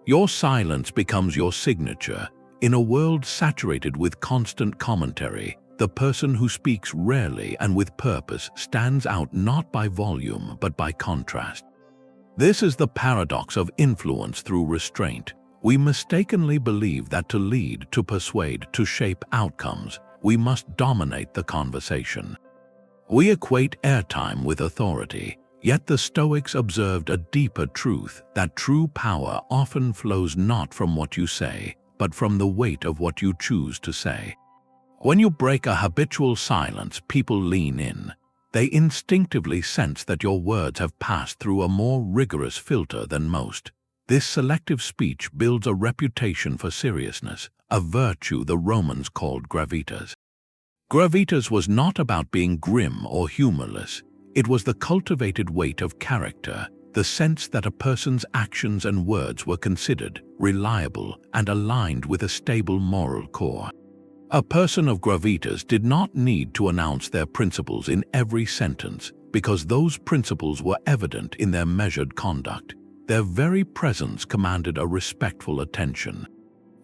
Your silence becomes your signature. In a world saturated with constant commentary, the person who speaks rarely and with purpose stands out not by volume but by contrast. This is the paradox of influence through restraint. We mistakenly believe that to lead, to persuade, to shape outcomes, we must dominate the conversation. We equate airtime with authority, yet the Stoics observed a deeper truth, that true power often flows not from what you say, but from the weight of what you choose to say. When you break a habitual silence, people lean in. They instinctively sense that your words have passed through a more rigorous filter than most. This selective speech builds a reputation for seriousness, a virtue the Romans called gravitas. Gravitas was not about being grim or humorless. It was the cultivated weight of character, the sense that a person's actions and words were considered, reliable, and aligned with a stable moral core. A person of gravitas did not need to announce their principles in every sentence, because those principles were evident in their measured conduct. Their very presence commanded a respectful attention.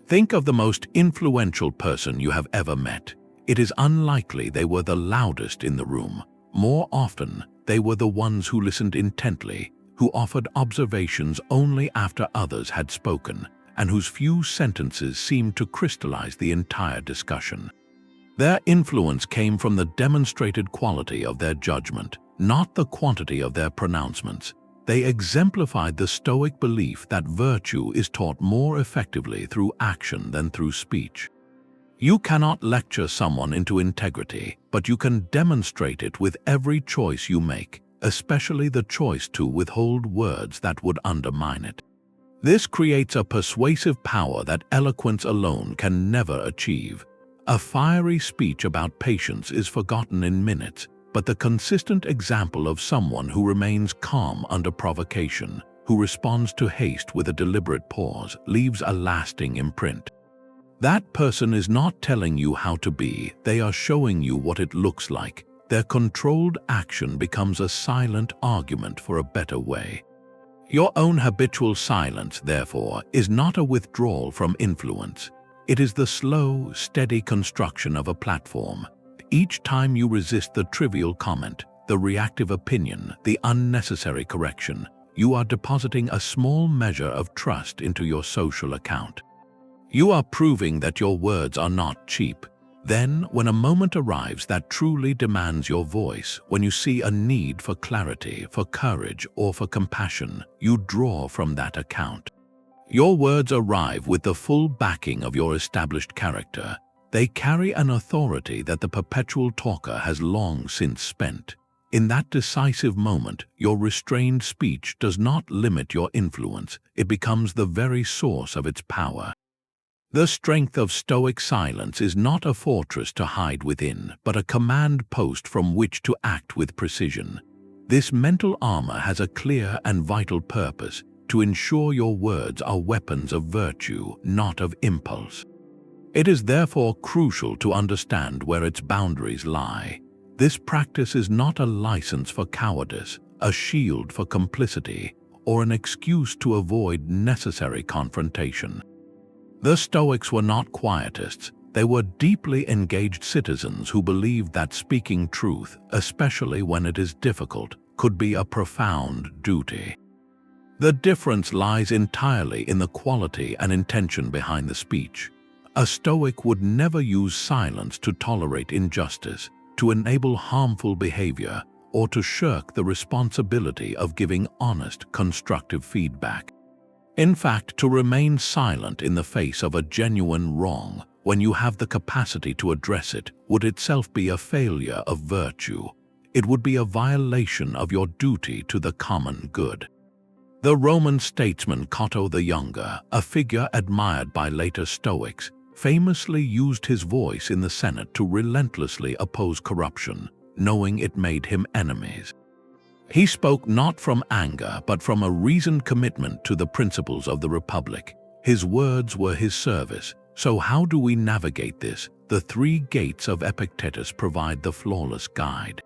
Think of the most influential person you have ever met. It is unlikely they were the loudest in the room. More often, they were the ones who listened intently, who offered observations only after others had spoken, and whose few sentences seemed to crystallize the entire discussion. Their influence came from the demonstrated quality of their judgment, not the quantity of their pronouncements. They exemplified the Stoic belief that virtue is taught more effectively through action than through speech. You cannot lecture someone into integrity, but you can demonstrate it with every choice you make, especially the choice to withhold words that would undermine it. This creates a persuasive power that eloquence alone can never achieve. A fiery speech about patience is forgotten in minutes, but the consistent example of someone who remains calm under provocation, who responds to haste with a deliberate pause, leaves a lasting imprint. That person is not telling you how to be, they are showing you what it looks like. Their controlled action becomes a silent argument for a better way. Your own habitual silence, therefore, is not a withdrawal from influence. It is the slow, steady construction of a platform. Each time you resist the trivial comment, the reactive opinion, the unnecessary correction, you are depositing a small measure of trust into your social account. You are proving that your words are not cheap. Then, when a moment arrives that truly demands your voice, when you see a need for clarity, for courage, or for compassion, you draw from that account. Your words arrive with the full backing of your established character. They carry an authority that the perpetual talker has long since spent. In that decisive moment, your restrained speech does not limit your influence, it becomes the very source of its power. The strength of Stoic silence is not a fortress to hide within, but a command post from which to act with precision. This mental armor has a clear and vital purpose: to ensure your words are weapons of virtue, not of impulse. It is therefore crucial to understand where its boundaries lie. This practice is not a license for cowardice, a shield for complicity, or an excuse to avoid necessary confrontation. The Stoics were not quietists. They were deeply engaged citizens who believed that speaking truth, especially when it is difficult, could be a profound duty. The difference lies entirely in the quality and intention behind the speech. A Stoic would never use silence to tolerate injustice, to enable harmful behavior, or to shirk the responsibility of giving honest, constructive feedback. In fact, to remain silent in the face of a genuine wrong, when you have the capacity to address it, would itself be a failure of virtue. It would be a violation of your duty to the common good. The Roman statesman Cato the Younger, a figure admired by later Stoics, famously used his voice in the Senate to relentlessly oppose corruption, knowing it made him enemies. He spoke not from anger, but from a reasoned commitment to the principles of the Republic. His words were his service. So how do we navigate this? The three gates of Epictetus provide the flawless guide.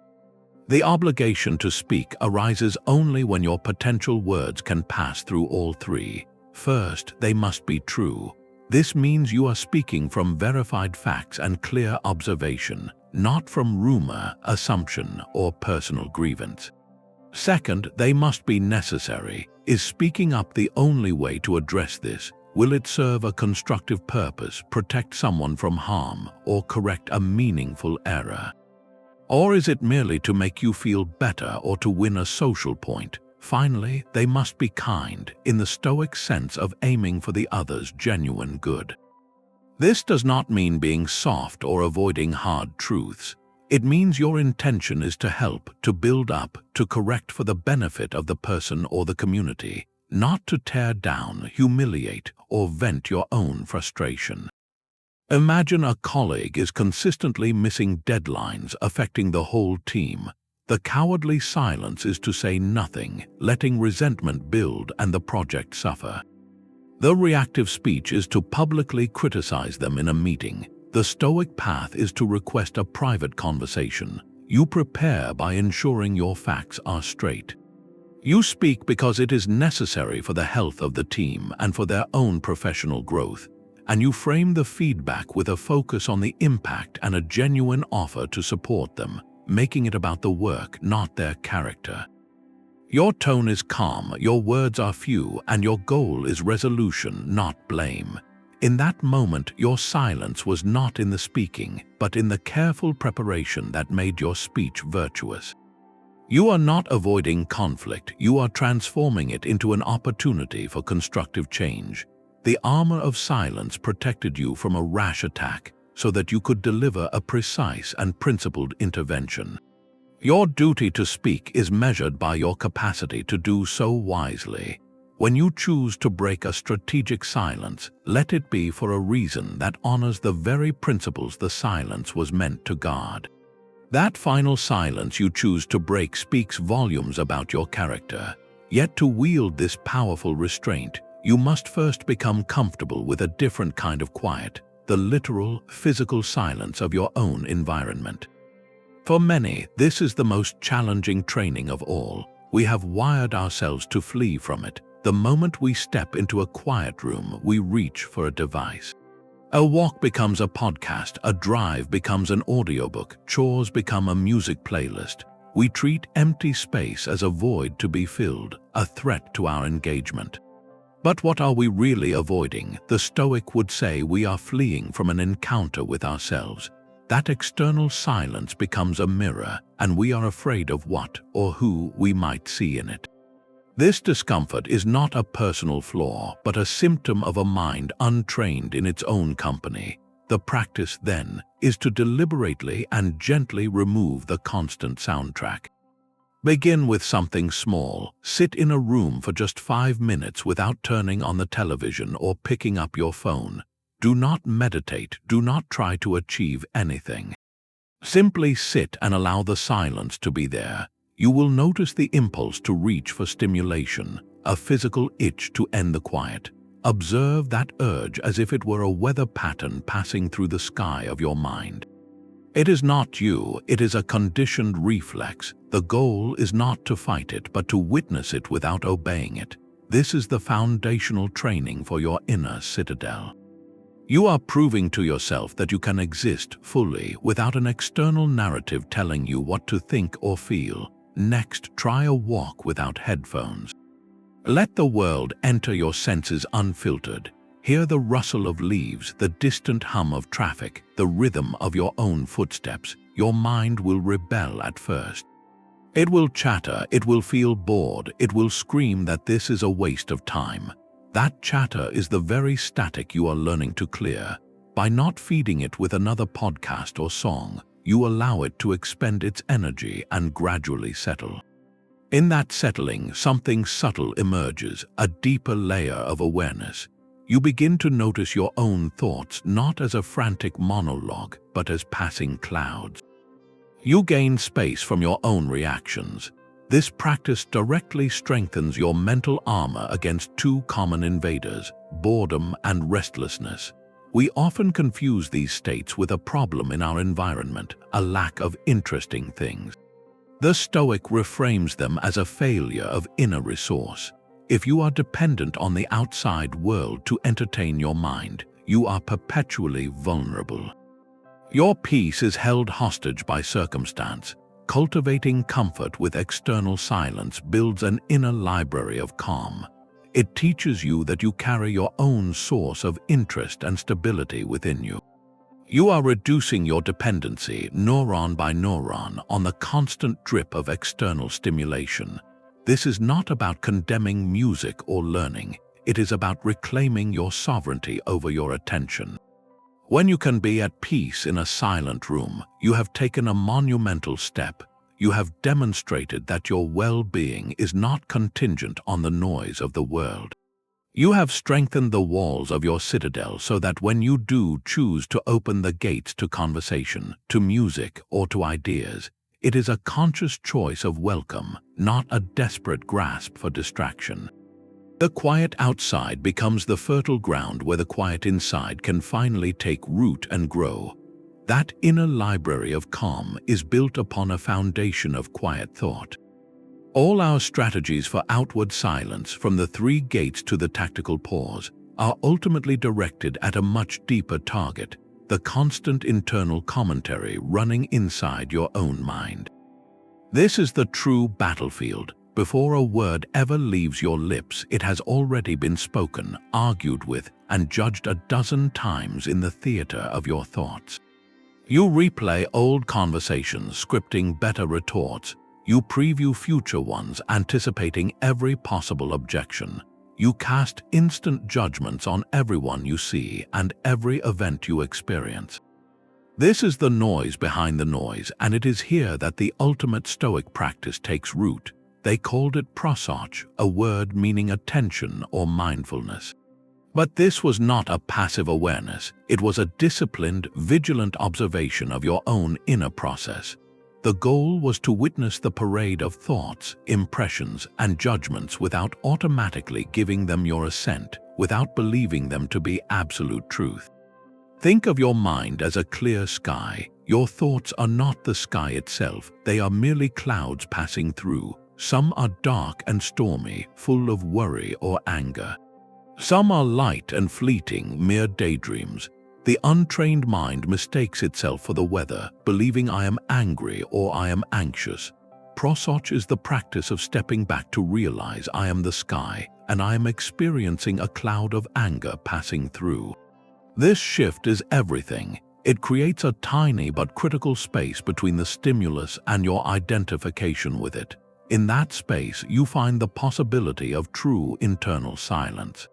The obligation to speak arises only when your potential words can pass through all three. First, they must be true. This means you are speaking from verified facts and clear observation, not from rumor, assumption, or personal grievance. Second, they must be necessary. Is speaking up the only way to address this? Will it serve a constructive purpose, protect someone from harm, or correct a meaningful error? Or is it merely to make you feel better or to win a social point? Finally, they must be kind, in the Stoic sense of aiming for the other's genuine good. This does not mean being soft or avoiding hard truths. It means your intention is to help, to build up, to correct for the benefit of the person or the community, not to tear down, humiliate, or vent your own frustration. Imagine a colleague is consistently missing deadlines affecting the whole team. The cowardly silence is to say nothing, letting resentment build and the project suffer. The reactive speech is to publicly criticize them in a meeting. The Stoic path is to request a private conversation. You prepare by ensuring your facts are straight. You speak because it is necessary for the health of the team and for their own professional growth, and you frame the feedback with a focus on the impact and a genuine offer to support them, making it about the work, not their character. Your tone is calm, your words are few, and your goal is resolution, not blame. In that moment, your silence was not in the speaking, but in the careful preparation that made your speech virtuous. You are not avoiding conflict, you are transforming it into an opportunity for constructive change. The armor of silence protected you from a rash attack so that you could deliver a precise and principled intervention. Your duty to speak is measured by your capacity to do so wisely. When you choose to break a strategic silence, let it be for a reason that honors the very principles the silence was meant to guard. That final silence you choose to break speaks volumes about your character. Yet to wield this powerful restraint, you must first become comfortable with a different kind of quiet, the literal, physical silence of your own environment. For many, this is the most challenging training of all. We have wired ourselves to flee from it. The moment we step into a quiet room, we reach for a device. A walk becomes a podcast, a drive becomes an audiobook, chores become a music playlist. We treat empty space as a void to be filled, a threat to our engagement. But what are we really avoiding? The Stoic would say we are fleeing from an encounter with ourselves. That external silence becomes a mirror, and we are afraid of what or who we might see in it. This discomfort is not a personal flaw, but a symptom of a mind untrained in its own company. The practice, then, is to deliberately and gently remove the constant soundtrack. Begin with something small. Sit in a room for just 5 minutes without turning on the television or picking up your phone. Do not meditate, do not try to achieve anything. Simply sit and allow the silence to be there. You will notice the impulse to reach for stimulation, a physical itch to end the quiet. Observe that urge as if it were a weather pattern passing through the sky of your mind. It is not you, it is a conditioned reflex. The goal is not to fight it, but to witness it without obeying it. This is the foundational training for your inner citadel. You are proving to yourself that you can exist fully without an external narrative telling you what to think or feel. Next, try a walk without headphones. Let the world enter your senses unfiltered. Hear the rustle of leaves, the distant hum of traffic, the rhythm of your own footsteps. Your mind will rebel at first. It will chatter, it will feel bored, it will scream that this is a waste of time. That chatter is the very static you are learning to clear. By not feeding it with another podcast or song, you allow it to expend its energy and gradually settle. In that settling, something subtle emerges, a deeper layer of awareness. You begin to notice your own thoughts not as a frantic monologue, but as passing clouds. You gain space from your own reactions. This practice directly strengthens your mental armor against two common invaders, boredom and restlessness. We often confuse these states with a problem in our environment, a lack of interesting things. The Stoic reframes them as a failure of inner resource. If you are dependent on the outside world to entertain your mind, you are perpetually vulnerable. Your peace is held hostage by circumstance. Cultivating comfort with external silence builds an inner library of calm. It teaches you that you carry your own source of interest and stability within you. You are reducing your dependency, neuron by neuron, on the constant drip of external stimulation. This is not about condemning music or learning. It is about reclaiming your sovereignty over your attention. When you can be at peace in a silent room, you have taken a monumental step. You have demonstrated that your well-being is not contingent on the noise of the world. You have strengthened the walls of your citadel so that when you do choose to open the gates to conversation, to music, or to ideas, it is a conscious choice of welcome, not a desperate grasp for distraction. The quiet outside becomes the fertile ground where the quiet inside can finally take root and grow. That inner library of calm is built upon a foundation of quiet thought. All our strategies for outward silence, from the 3 gates to the tactical pause, are ultimately directed at a much deeper target, the constant internal commentary running inside your own mind. This is the true battlefield. Before a word ever leaves your lips, it has already been spoken, argued with, and judged a dozen times in the theater of your thoughts. You replay old conversations, scripting better retorts. You preview future ones, anticipating every possible objection. You cast instant judgments on everyone you see and every event you experience. This is the noise behind the noise, and it is here that the ultimate Stoic practice takes root. They called it prosoch, a word meaning attention or mindfulness. But this was not a passive awareness. It was a disciplined, vigilant observation of your own inner process. The goal was to witness the parade of thoughts, impressions, and judgments without automatically giving them your assent, without believing them to be absolute truth. Think of your mind as a clear sky. Your thoughts are not the sky itself. They are merely clouds passing through. Some are dark and stormy, full of worry or anger. Some are light and fleeting, mere daydreams. The untrained mind mistakes itself for the weather, believing I am angry or I am anxious. Prosoch is the practice of stepping back to realize I am the sky and I am experiencing a cloud of anger passing through. This shift is everything. It creates a tiny but critical space between the stimulus and your identification with it. In that space, you find the possibility of true internal silence.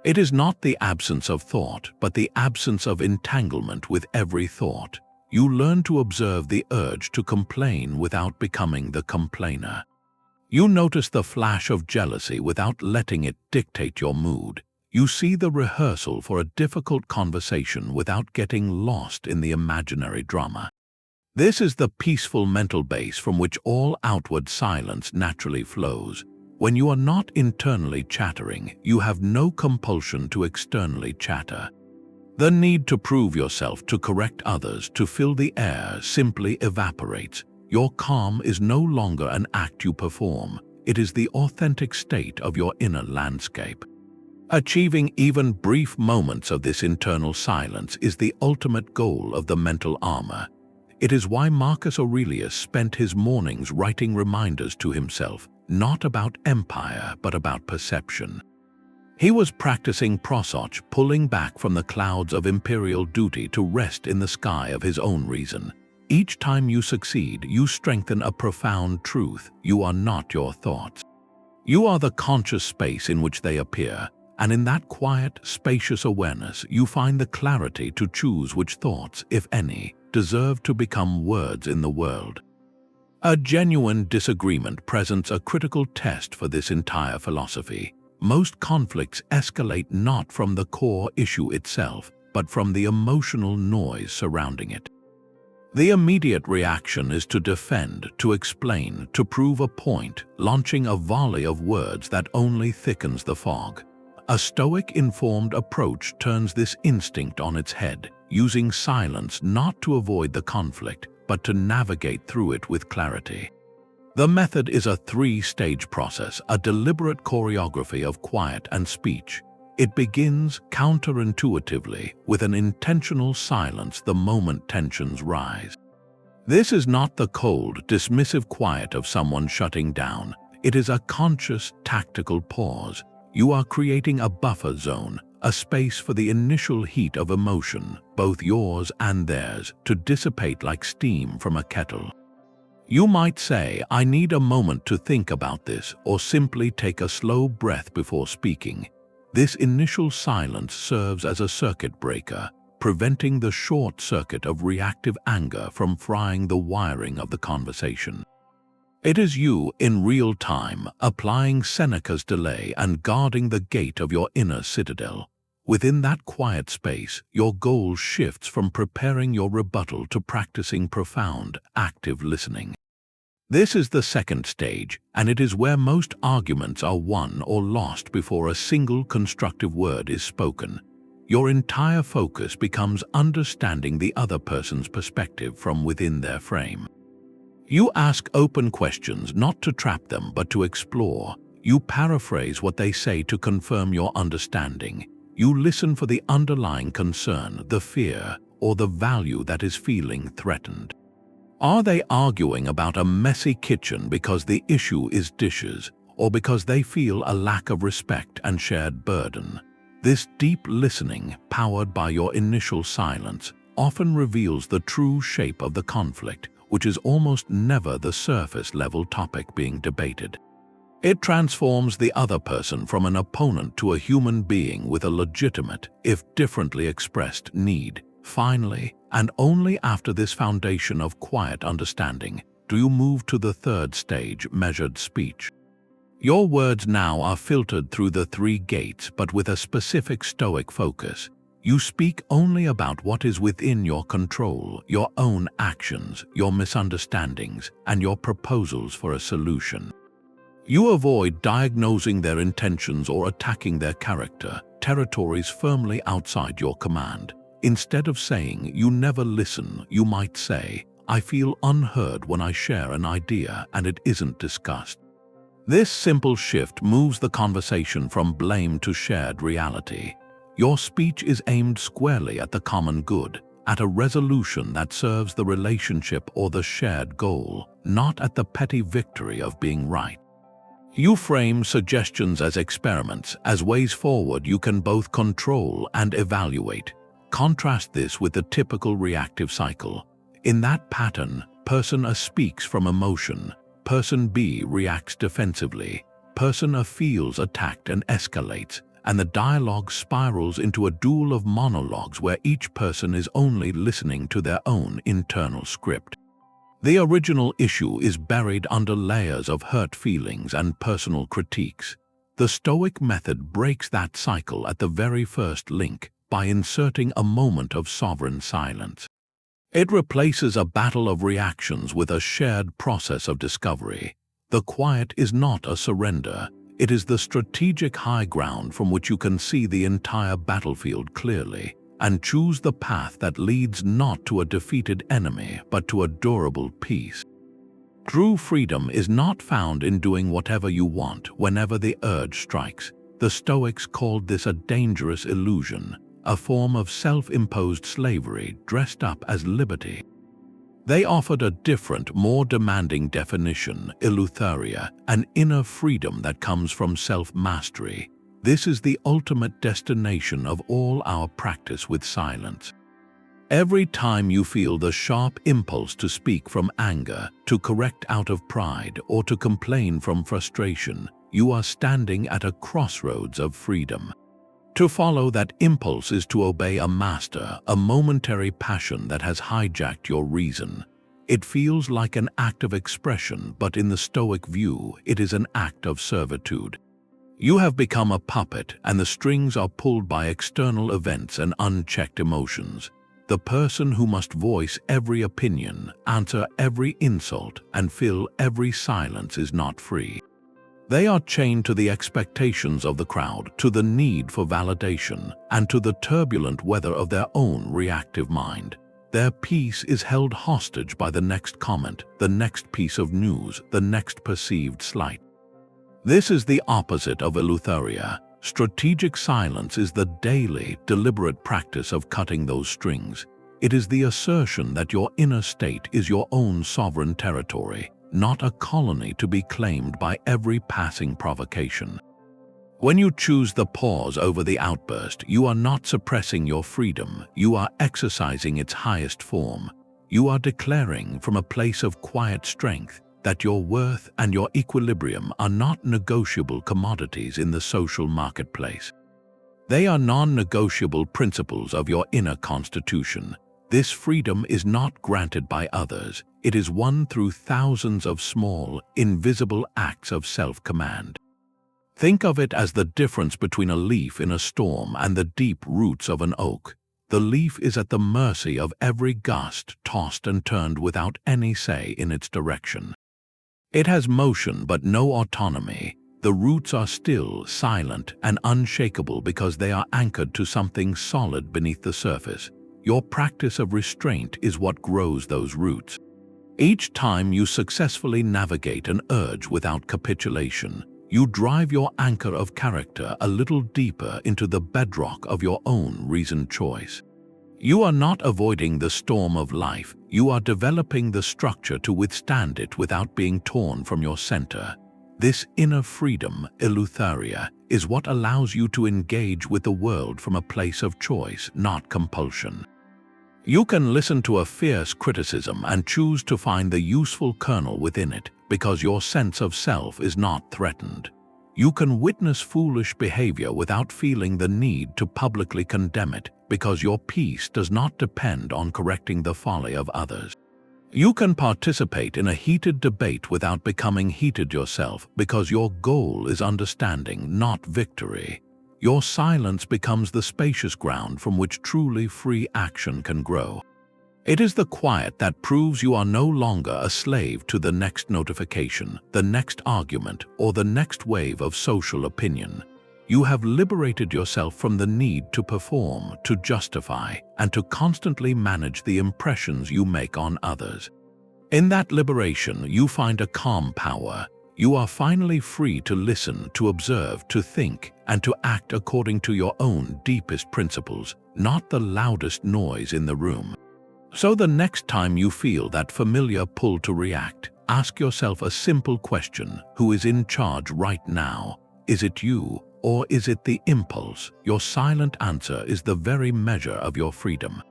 It is not the absence of thought, but the absence of entanglement with every thought. You learn to observe the urge to complain without becoming the complainer. You notice the flash of jealousy without letting it dictate your mood. You see the rehearsal for a difficult conversation without getting lost in the imaginary drama. This is the peaceful mental base from which all outward silence naturally flows. When you are not internally chattering, you have no compulsion to externally chatter. The need to prove yourself, to correct others, to fill the air simply evaporates. Your calm is no longer an act you perform. It is the authentic state of your inner landscape. Achieving even brief moments of this internal silence is the ultimate goal of the mental armor. It is why Marcus Aurelius spent his mornings writing reminders to himself, not about empire, but about perception. He was practicing prosoch, pulling back from the clouds of imperial duty to rest in the sky of his own reason. Each time you succeed, you strengthen a profound truth. You are not your thoughts. You are the conscious space in which they appear, and in that quiet, spacious awareness, you find the clarity to choose which thoughts, if any, deserve to become words in the world. A genuine disagreement presents a critical test for this entire philosophy. Most conflicts escalate not from the core issue itself, but from the emotional noise surrounding it. The immediate reaction is to defend, to explain, to prove a point, launching a volley of words that only thickens the fog. A Stoic-informed approach turns this instinct on its head, using silence not to avoid the conflict, but to navigate through it with clarity. The method is a 3-stage process, a deliberate choreography of quiet and speech. It begins counterintuitively with an intentional silence the moment tensions rise. This is not the cold, dismissive quiet of someone shutting down. It is a conscious, tactical pause. You are creating a buffer zone, a space for the initial heat of emotion, both yours and theirs, to dissipate like steam from a kettle. You might say, "I need a moment to think about this," or simply take a slow breath before speaking. This initial silence serves as a circuit breaker, preventing the short circuit of reactive anger from frying the wiring of the conversation. It is you, in real time, applying Seneca's delay and guarding the gate of your inner citadel. Within that quiet space, your goal shifts from preparing your rebuttal to practicing profound, active listening. This is the second stage, and it is where most arguments are won or lost before a single constructive word is spoken. Your entire focus becomes understanding the other person's perspective from within their frame. You ask open questions not to trap them but to explore. You paraphrase what they say to confirm your understanding. You listen for the underlying concern, the fear, or the value that is feeling threatened. Are they arguing about a messy kitchen because the issue is dishes, or because they feel a lack of respect and shared burden? This deep listening, powered by your initial silence, often reveals the true shape of the conflict, which is almost never the surface-level topic being debated. It transforms the other person from an opponent to a human being with a legitimate, if differently expressed, need. Finally, and only after this foundation of quiet understanding, do you move to the third stage, measured speech. Your words now are filtered through the three gates, but with a specific Stoic focus. You speak only about what is within your control, your own actions, your misunderstandings, and your proposals for a solution. You avoid diagnosing their intentions or attacking their character, territories firmly outside your command. Instead of saying, "You never listen," you might say, "I feel unheard when I share an idea and it isn't discussed." This simple shift moves the conversation from blame to shared reality. Your speech is aimed squarely at the common good, at a resolution that serves the relationship or the shared goal, not at the petty victory of being right. You frame suggestions as experiments, as ways forward you can both control and evaluate. Contrast this with the typical reactive cycle. In that pattern, person A speaks from emotion, person B reacts defensively, person A feels attacked and escalates, and the dialogue spirals into a duel of monologues where each person is only listening to their own internal script. The original issue is buried under layers of hurt feelings and personal critiques. The Stoic method breaks that cycle at the very first link by inserting a moment of sovereign silence. It replaces a battle of reactions with a shared process of discovery. The quiet is not a surrender. It is the strategic high ground from which you can see the entire battlefield clearly and choose the path that leads not to a defeated enemy but to a durable peace. True freedom is not found in doing whatever you want whenever the urge strikes. The Stoics called this a dangerous illusion, a form of self-imposed slavery dressed up as liberty. They offered a different, more demanding definition, eleutheria, an inner freedom that comes from self-mastery. This is the ultimate destination of all our practice with silence. Every time you feel the sharp impulse to speak from anger, to correct out of pride, or to complain from frustration, you are standing at a crossroads of freedom. To follow that impulse is to obey a master, a momentary passion that has hijacked your reason. It feels like an act of expression, but in the Stoic view, it is an act of servitude. You have become a puppet, and the strings are pulled by external events and unchecked emotions. The person who must voice every opinion, answer every insult, and fill every silence is not free. They are chained to the expectations of the crowd, to the need for validation, and to the turbulent weather of their own reactive mind. Their peace is held hostage by the next comment, the next piece of news, the next perceived slight. This is the opposite of eleutheria. Strategic silence is the daily, deliberate practice of cutting those strings. It is the assertion that your inner state is your own sovereign territory, not a colony to be claimed by every passing provocation. When you choose the pause over the outburst, you are not suppressing your freedom, you are exercising its highest form. You are declaring from a place of quiet strength that your worth and your equilibrium are not negotiable commodities in the social marketplace. They are non-negotiable principles of your inner constitution. This freedom is not granted by others. It is won through thousands of small, invisible acts of self-command. Think of it as the difference between a leaf in a storm and the deep roots of an oak. The leaf is at the mercy of every gust, tossed and turned without any say in its direction. It has motion but no autonomy. The roots are still, silent, and unshakable because they are anchored to something solid beneath the surface. Your practice of restraint is what grows those roots. Each time you successfully navigate an urge without capitulation, you drive your anchor of character a little deeper into the bedrock of your own reasoned choice. You are not avoiding the storm of life, you are developing the structure to withstand it without being torn from your center. This inner freedom, eleutharia, is what allows you to engage with the world from a place of choice, not compulsion. You can listen to a fierce criticism and choose to find the useful kernel within it, because your sense of self is not threatened. You can witness foolish behavior without feeling the need to publicly condemn it, because your peace does not depend on correcting the folly of others. You can participate in a heated debate without becoming heated yourself, because your goal is understanding, not victory. Your silence becomes the spacious ground from which truly free action can grow. It is the quiet that proves you are no longer a slave to the next notification, the next argument, or the next wave of social opinion. You have liberated yourself from the need to perform, to justify, and to constantly manage the impressions you make on others. In that liberation, you find a calm power. You are finally free to listen, to observe, to think, and to act according to your own deepest principles, not the loudest noise in the room. So the next time you feel that familiar pull to react, ask yourself a simple question: who is in charge right now? Is it you, or is it the impulse? Your silent answer is the very measure of your freedom.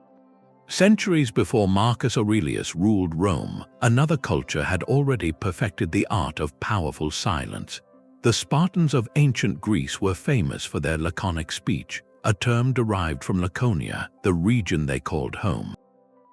Centuries before Marcus Aurelius ruled Rome, another culture had already perfected the art of powerful silence. The Spartans of ancient Greece were famous for their laconic speech, a term derived from Laconia, the region they called home.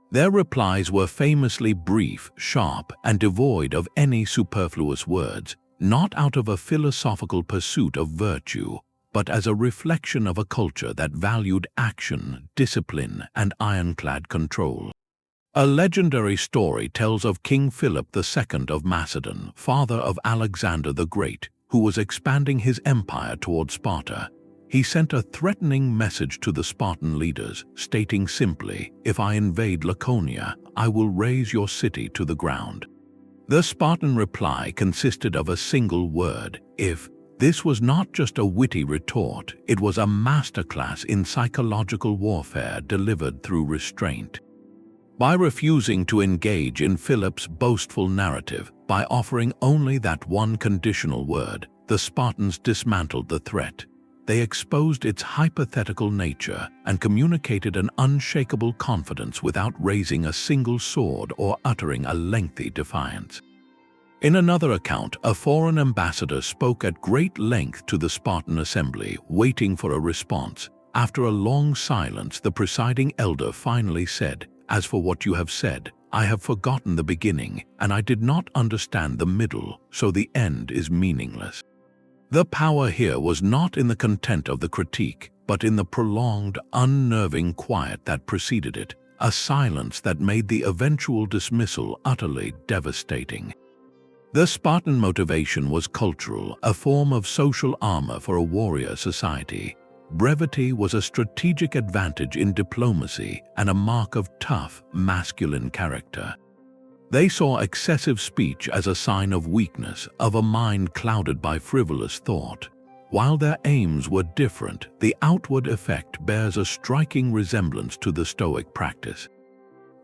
Their replies were famously brief, sharp, and devoid of any superfluous words, not out of a philosophical pursuit of virtue, but as a reflection of a culture that valued action, discipline, and ironclad control. A legendary story tells of King Philip II of Macedon, father of Alexander the Great, who was expanding his empire toward Sparta. He sent a threatening message to the Spartan leaders, stating simply, "If I invade Laconia, I will raze your city to the ground." The Spartan reply consisted of a single word, "if." This was not just a witty retort, it was a masterclass in psychological warfare delivered through restraint. By refusing to engage in Philip's boastful narrative, by offering only that one conditional word, the Spartans dismantled the threat. They exposed its hypothetical nature and communicated an unshakable confidence without raising a single sword or uttering a lengthy defiance. In another account, a foreign ambassador spoke at great length to the Spartan assembly, waiting for a response. After a long silence, the presiding elder finally said, "As for what you have said, I have forgotten the beginning, and I did not understand the middle, so the end is meaningless." The power here was not in the content of the critique, but in the prolonged, unnerving quiet that preceded it, a silence that made the eventual dismissal utterly devastating. The Spartan motivation was cultural, a form of social armor for a warrior society. Brevity was a strategic advantage in diplomacy and a mark of tough, masculine character. They saw excessive speech as a sign of weakness, of a mind clouded by frivolous thought. While their aims were different, the outward effect bears a striking resemblance to the Stoic practice.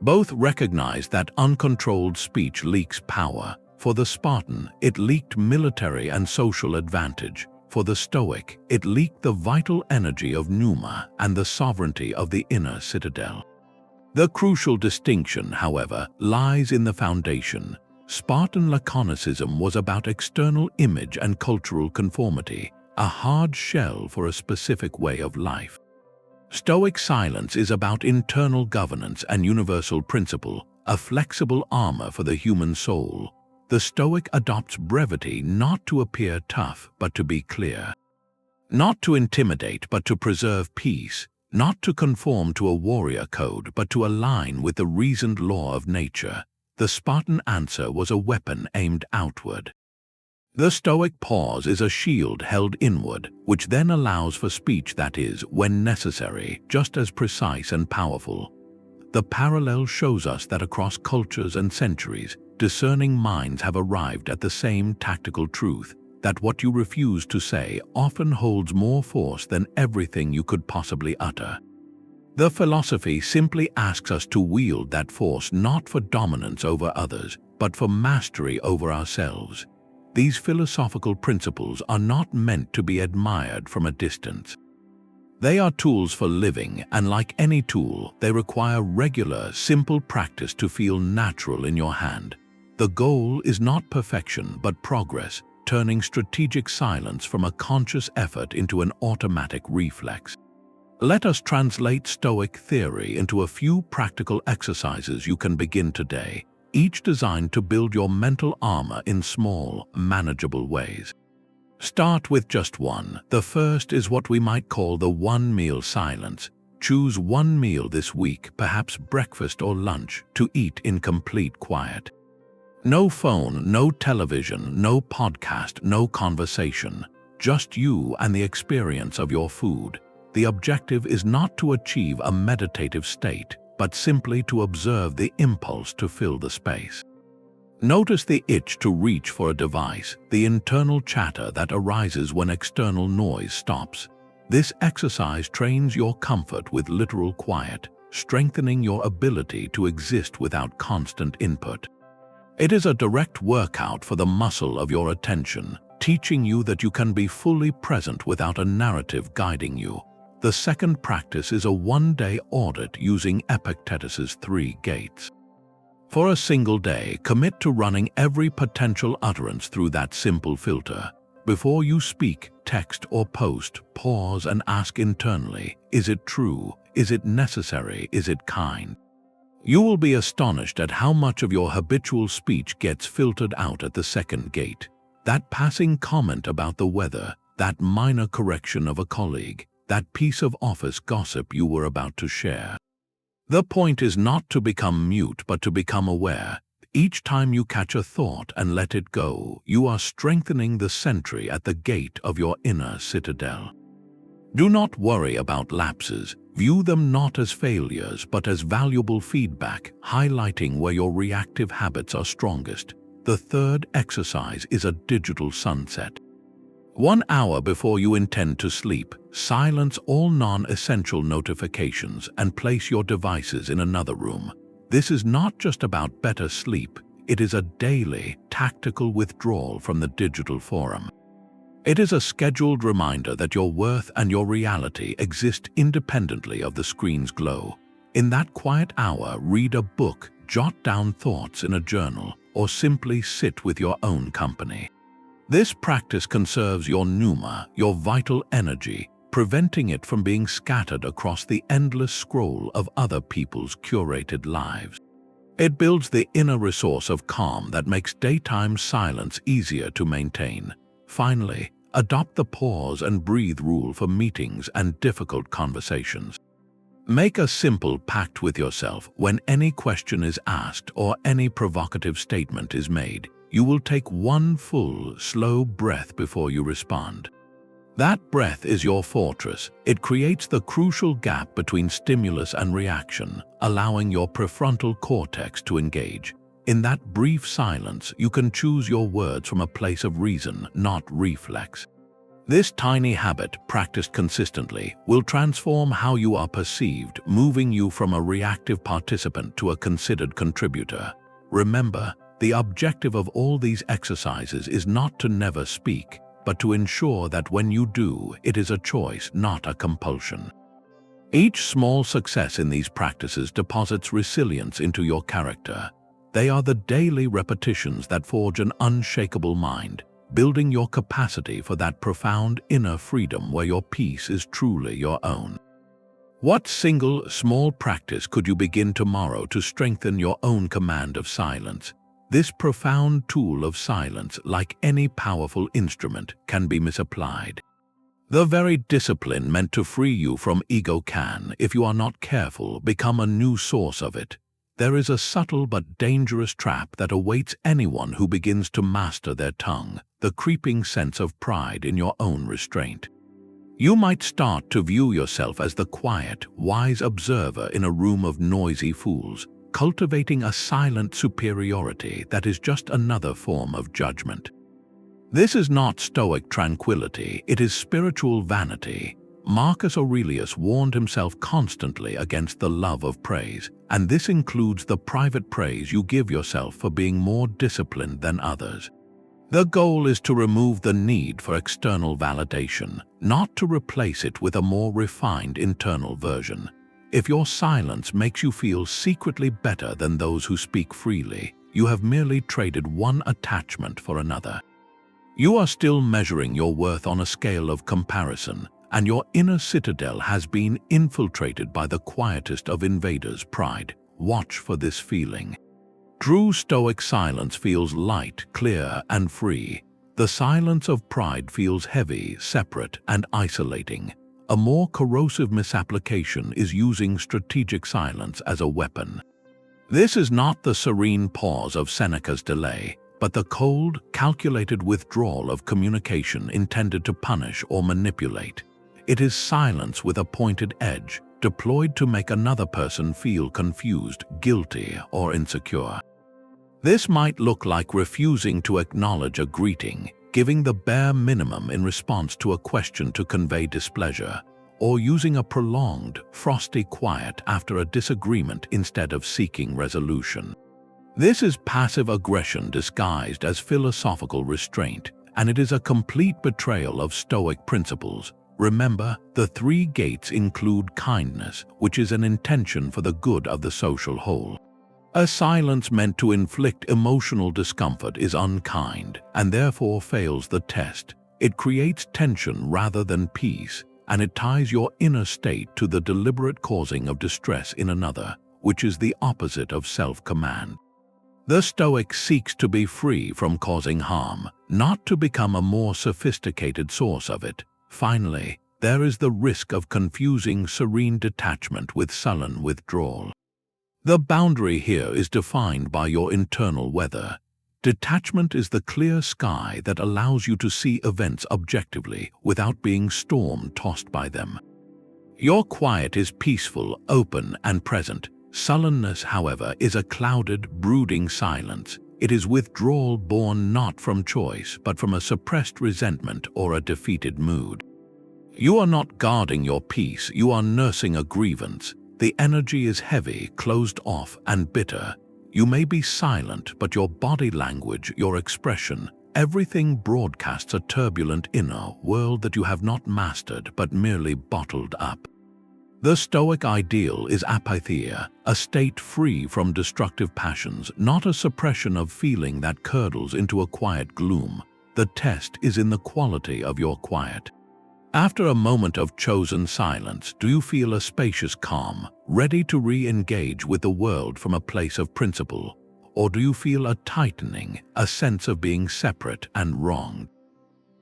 Both recognize that uncontrolled speech leaks power. For the Spartan, it leaked military and social advantage. For the Stoic, it leaked the vital energy of pneuma and the sovereignty of the inner citadel. The crucial distinction, however, lies in the foundation. Spartan Laconicism was about external image and cultural conformity, a hard shell for a specific way of life. Stoic silence is about internal governance and universal principle, a flexible armor for the human soul. The Stoic adopts brevity not to appear tough, but to be clear. Not to intimidate, but to preserve peace. Not to conform to a warrior code, but to align with the reasoned law of nature. The Spartan answer was a weapon aimed outward. The Stoic pause is a shield held inward, which then allows for speech that is, when necessary, just as precise and powerful. The parallel shows us that across cultures and centuries, discerning minds have arrived at the same tactical truth, that what you refuse to say often holds more force than everything you could possibly utter. The philosophy simply asks us to wield that force not for dominance over others, but for mastery over ourselves. These philosophical principles are not meant to be admired from a distance. They are tools for living, and like any tool, they require regular, simple practice to feel natural in your hand. The goal is not perfection, but progress, turning strategic silence from a conscious effort into an automatic reflex. Let us translate Stoic theory into a few practical exercises you can begin today, each designed to build your mental armor in small, manageable ways. Start with just one. The first is what we might call the one-meal silence. Choose one meal this week, perhaps breakfast or lunch, to eat in complete quiet. No phone, no television, no podcast, no conversation. Just you and the experience of your food. The objective is not to achieve a meditative state, but simply to observe the impulse to fill the space. Notice the itch to reach for a device, the internal chatter that arises when external noise stops. This exercise trains your comfort with literal quiet, strengthening your ability to exist without constant input. It is a direct workout for the muscle of your attention, teaching you that you can be fully present without a narrative guiding you. The second practice is a one-day audit using Epictetus's 3 gates. For a single day, commit to running every potential utterance through that simple filter. Before you speak, text, or post, pause and ask internally, is it true? Is it necessary? Is it kind? You will be astonished at how much of your habitual speech gets filtered out at the second gate. That passing comment about the weather, that minor correction of a colleague, that piece of office gossip you were about to share. The point is not to become mute, but to become aware. Each time you catch a thought and let it go, you are strengthening the sentry at the gate of your inner citadel. Do not worry about lapses. View them not as failures, but as valuable feedback, highlighting where your reactive habits are strongest. The third exercise is a digital sunset. 1 hour before you intend to sleep, silence all non-essential notifications and place your devices in another room. This is not just about better sleep, it is a daily, tactical withdrawal from the digital forum. It is a scheduled reminder that your worth and your reality exist independently of the screen's glow. In that quiet hour, read a book, jot down thoughts in a journal, or simply sit with your own company. This practice conserves your pneuma, your vital energy, preventing it from being scattered across the endless scroll of other people's curated lives. It builds the inner resource of calm that makes daytime silence easier to maintain. Finally, adopt the pause and breathe rule for meetings and difficult conversations. Make a simple pact with yourself. When any question is asked or any provocative statement is made, you will take one full, slow breath before you respond. That breath is your fortress. It creates the crucial gap between stimulus and reaction, allowing your prefrontal cortex to engage. In that brief silence, you can choose your words from a place of reason, not reflex. This tiny habit, practiced consistently, will transform how you are perceived, moving you from a reactive participant to a considered contributor. Remember, the objective of all these exercises is not to never speak, but to ensure that when you do, it is a choice, not a compulsion. Each small success in these practices deposits resilience into your character. They are the daily repetitions that forge an unshakable mind, building your capacity for that profound inner freedom where your peace is truly your own. What single small practice could you begin tomorrow to strengthen your own command of silence? This profound tool of silence, like any powerful instrument, can be misapplied. The very discipline meant to free you from ego can, if you are not careful, become a new source of it. There is a subtle but dangerous trap that awaits anyone who begins to master their tongue, the creeping sense of pride in your own restraint. You might start to view yourself as the quiet, wise observer in a room of noisy fools, cultivating a silent superiority that is just another form of judgment. This is not Stoic tranquility, it is spiritual vanity. Marcus Aurelius warned himself constantly against the love of praise, and this includes the private praise you give yourself for being more disciplined than others. The goal is to remove the need for external validation, not to replace it with a more refined internal version. If your silence makes you feel secretly better than those who speak freely, you have merely traded one attachment for another. You are still measuring your worth on a scale of comparison, and your inner citadel has been infiltrated by the quietest of invaders' pride. Watch for this feeling. True Stoic silence feels light, clear, and free. The silence of pride feels heavy, separate, and isolating. A more corrosive misapplication is using strategic silence as a weapon. This is not the serene pause of Seneca's delay, but the cold, calculated withdrawal of communication intended to punish or manipulate. It is silence with a pointed edge, deployed to make another person feel confused, guilty, or insecure. This might look like refusing to acknowledge a greeting, giving the bare minimum in response to a question to convey displeasure, or using a prolonged, frosty quiet after a disagreement instead of seeking resolution. This is passive aggression disguised as philosophical restraint, and it is a complete betrayal of Stoic principles. Remember, the three gates include kindness, which is an intention for the good of the social whole. A silence meant to inflict emotional discomfort is unkind, and therefore fails the test. It creates tension rather than peace, and it ties your inner state to the deliberate causing of distress in another, which is the opposite of self-command. The Stoic seeks to be free from causing harm, not to become a more sophisticated source of it. Finally, there is the risk of confusing serene detachment with sullen withdrawal. The boundary here is defined by your internal weather. Detachment is the clear sky that allows you to see events objectively without being storm-tossed by them. Your quiet is peaceful, open, and present. Sullenness, however, is a clouded, brooding silence. It is withdrawal born not from choice, but from a suppressed resentment or a defeated mood. You are not guarding your peace, you are nursing a grievance. The energy is heavy, closed off, and bitter. You may be silent, but your body language, your expression, everything broadcasts a turbulent inner world that you have not mastered but merely bottled up. The Stoic ideal is apatheia, a state free from destructive passions, not a suppression of feeling that curdles into a quiet gloom. The test is in the quality of your quiet. After a moment of chosen silence, do you feel a spacious calm, ready to re-engage with the world from a place of principle? Or do you feel a tightening, a sense of being separate and wronged?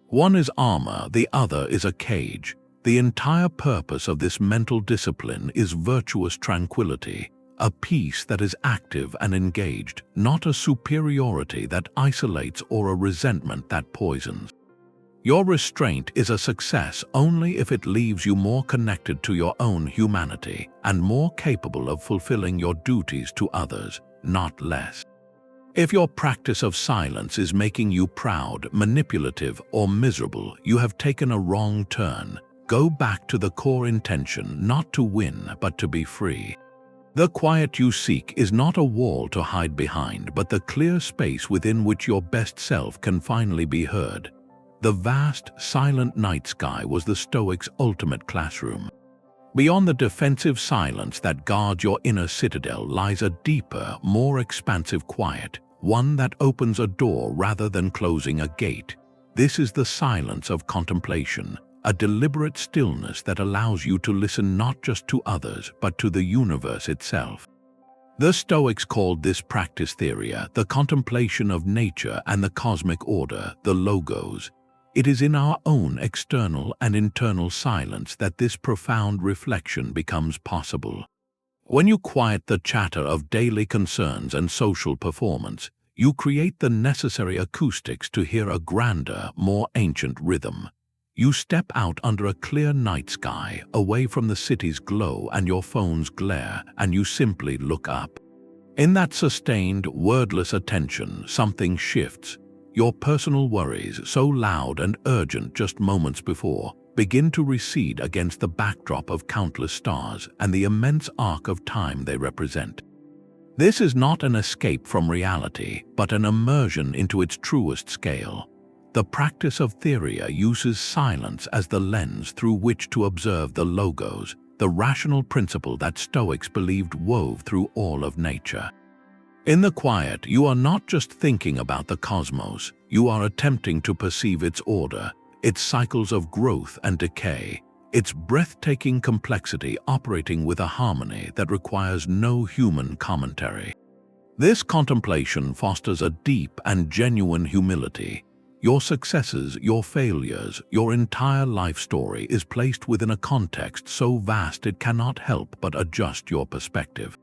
One is armor, the other is a cage. The entire purpose of this mental discipline is virtuous tranquility, a peace that is active and engaged, not a superiority that isolates or a resentment that poisons. Your restraint is a success only if it leaves you more connected to your own humanity and more capable of fulfilling your duties to others, not less. If your practice of silence is making you proud, manipulative, or miserable, you have taken a wrong turn. Go back to the core intention, not to win, but to be free. The quiet you seek is not a wall to hide behind, but the clear space within which your best self can finally be heard. The vast, silent night sky was the Stoics' ultimate classroom. Beyond the defensive silence that guards your inner citadel lies a deeper, more expansive quiet, one that opens a door rather than closing a gate. This is the silence of contemplation, a deliberate stillness that allows you to listen not just to others, but to the universe itself. The Stoics called this practice theoria the contemplation of nature and the cosmic order, the logos. It is in our own external and internal silence that this profound reflection becomes possible. When you quiet the chatter of daily concerns and social performance, you create the necessary acoustics to hear a grander, more ancient rhythm. You step out under a clear night sky, away from the city's glow and your phone's glare, and you simply look up. In that sustained, wordless attention, something shifts. Your personal worries, so loud and urgent just moments before, begin to recede against the backdrop of countless stars and the immense arc of time they represent. This is not an escape from reality, but an immersion into its truest scale. The practice of theoria uses silence as the lens through which to observe the logos, the rational principle that Stoics believed wove through all of nature. In the quiet, you are not just thinking about the cosmos, you are attempting to perceive its order, its cycles of growth and decay, its breathtaking complexity operating with a harmony that requires no human commentary. This contemplation fosters a deep and genuine humility. Your successes, your failures, your entire life story is placed within a context so vast it cannot help but adjust your perspective.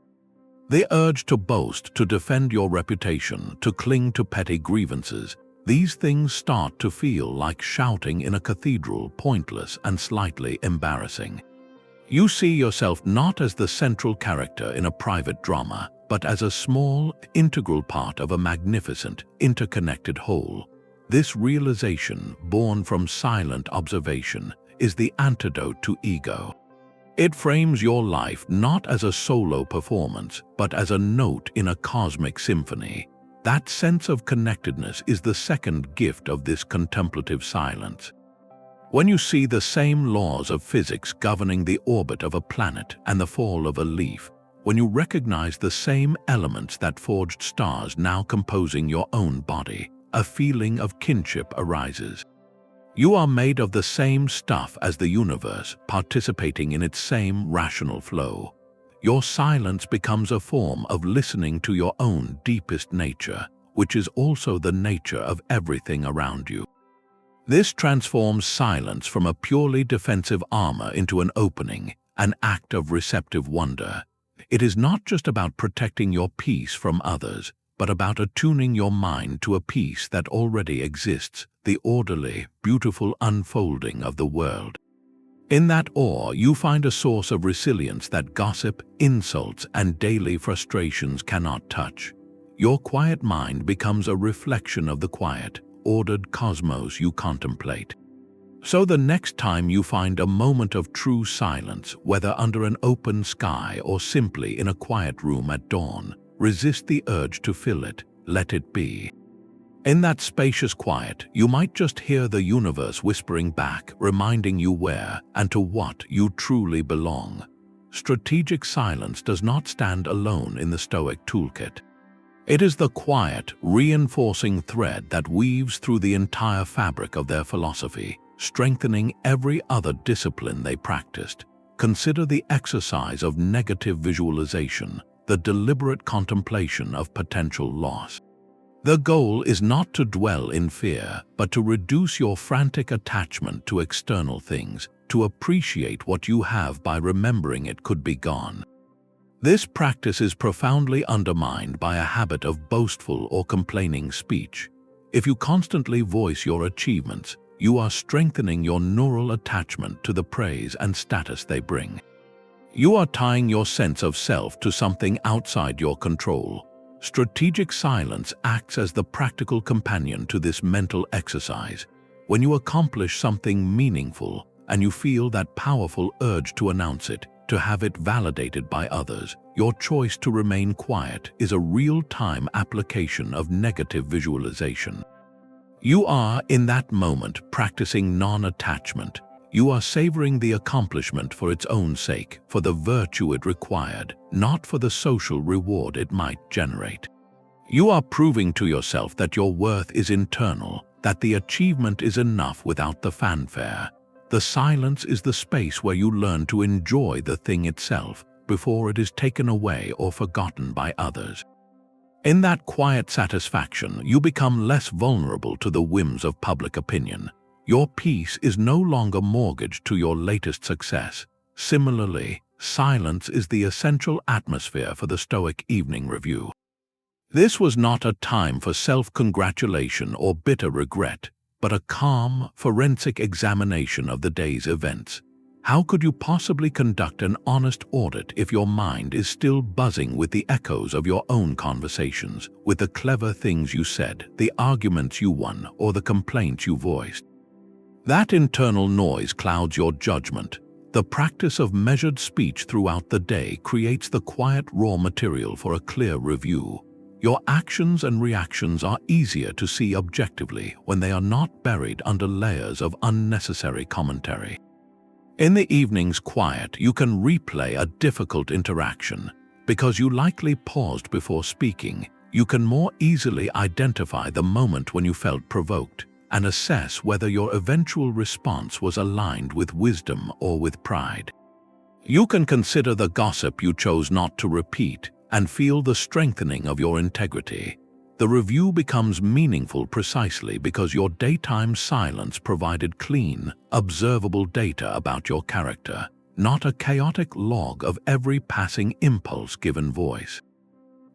The urge to boast, to defend your reputation, to cling to petty grievances, these things start to feel like shouting in a cathedral, pointless and slightly embarrassing. You see yourself not as the central character in a private drama, but as a small, integral part of a magnificent, interconnected whole. This realization, born from silent observation, is the antidote to ego. It frames your life not as a solo performance, but as a note in a cosmic symphony. That sense of connectedness is the second gift of this contemplative silence. When you see the same laws of physics governing the orbit of a planet and the fall of a leaf, when you recognize the same elements that forged stars now composing your own body, a feeling of kinship arises. You are made of the same stuff as the universe, participating in its same rational flow. Your silence becomes a form of listening to your own deepest nature, which is also the nature of everything around you. This transforms silence from a purely defensive armor into an opening, an act of receptive wonder. It is not just about protecting your peace from others, but about attuning your mind to a peace that already exists, the orderly, beautiful unfolding of the world. In that awe, you find a source of resilience that gossip, insults, and daily frustrations cannot touch. Your quiet mind becomes a reflection of the quiet, ordered cosmos you contemplate. So the next time you find a moment of true silence, whether under an open sky or simply in a quiet room at dawn, resist the urge to fill it, let it be. In that spacious quiet, you might just hear the universe whispering back, reminding you where and to what you truly belong. Strategic silence does not stand alone in the Stoic toolkit. It is the quiet, reinforcing thread that weaves through the entire fabric of their philosophy, strengthening every other discipline they practiced. Consider the exercise of negative visualization, the deliberate contemplation of potential loss. The goal is not to dwell in fear, but to reduce your frantic attachment to external things, to appreciate what you have by remembering it could be gone. This practice is profoundly undermined by a habit of boastful or complaining speech. If you constantly voice your achievements, you are strengthening your neural attachment to the praise and status they bring. You are tying your sense of self to something outside your control. Strategic silence acts as the practical companion to this mental exercise. When you accomplish something meaningful and you feel that powerful urge to announce it, to have it validated by others, your choice to remain quiet is a real-time application of negative visualization. You are, in that moment, practicing non-attachment. You are savoring the accomplishment for its own sake, for the virtue it required, not for the social reward it might generate. You are proving to yourself that your worth is internal, that the achievement is enough without the fanfare. The silence is the space where you learn to enjoy the thing itself before it is taken away or forgotten by others. In that quiet satisfaction, you become less vulnerable to the whims of public opinion. Your peace is no longer mortgaged to your latest success. Similarly, silence is the essential atmosphere for the Stoic evening review. This was not a time for self-congratulation or bitter regret, but a calm, forensic examination of the day's events. How could you possibly conduct an honest audit if your mind is still buzzing with the echoes of your own conversations, with the clever things you said, the arguments you won, or the complaints you voiced? That internal noise clouds your judgment. The practice of measured speech throughout the day creates the quiet raw material for a clear review. Your actions and reactions are easier to see objectively when they are not buried under layers of unnecessary commentary. In the evening's quiet, you can replay a difficult interaction. Because you likely paused before speaking, you can more easily identify the moment when you felt provoked and assess whether your eventual response was aligned with wisdom or with pride. You can consider the gossip you chose not to repeat and feel the strengthening of your integrity. The review becomes meaningful precisely because your daytime silence provided clean, observable data about your character, not a chaotic log of every passing impulse given voice.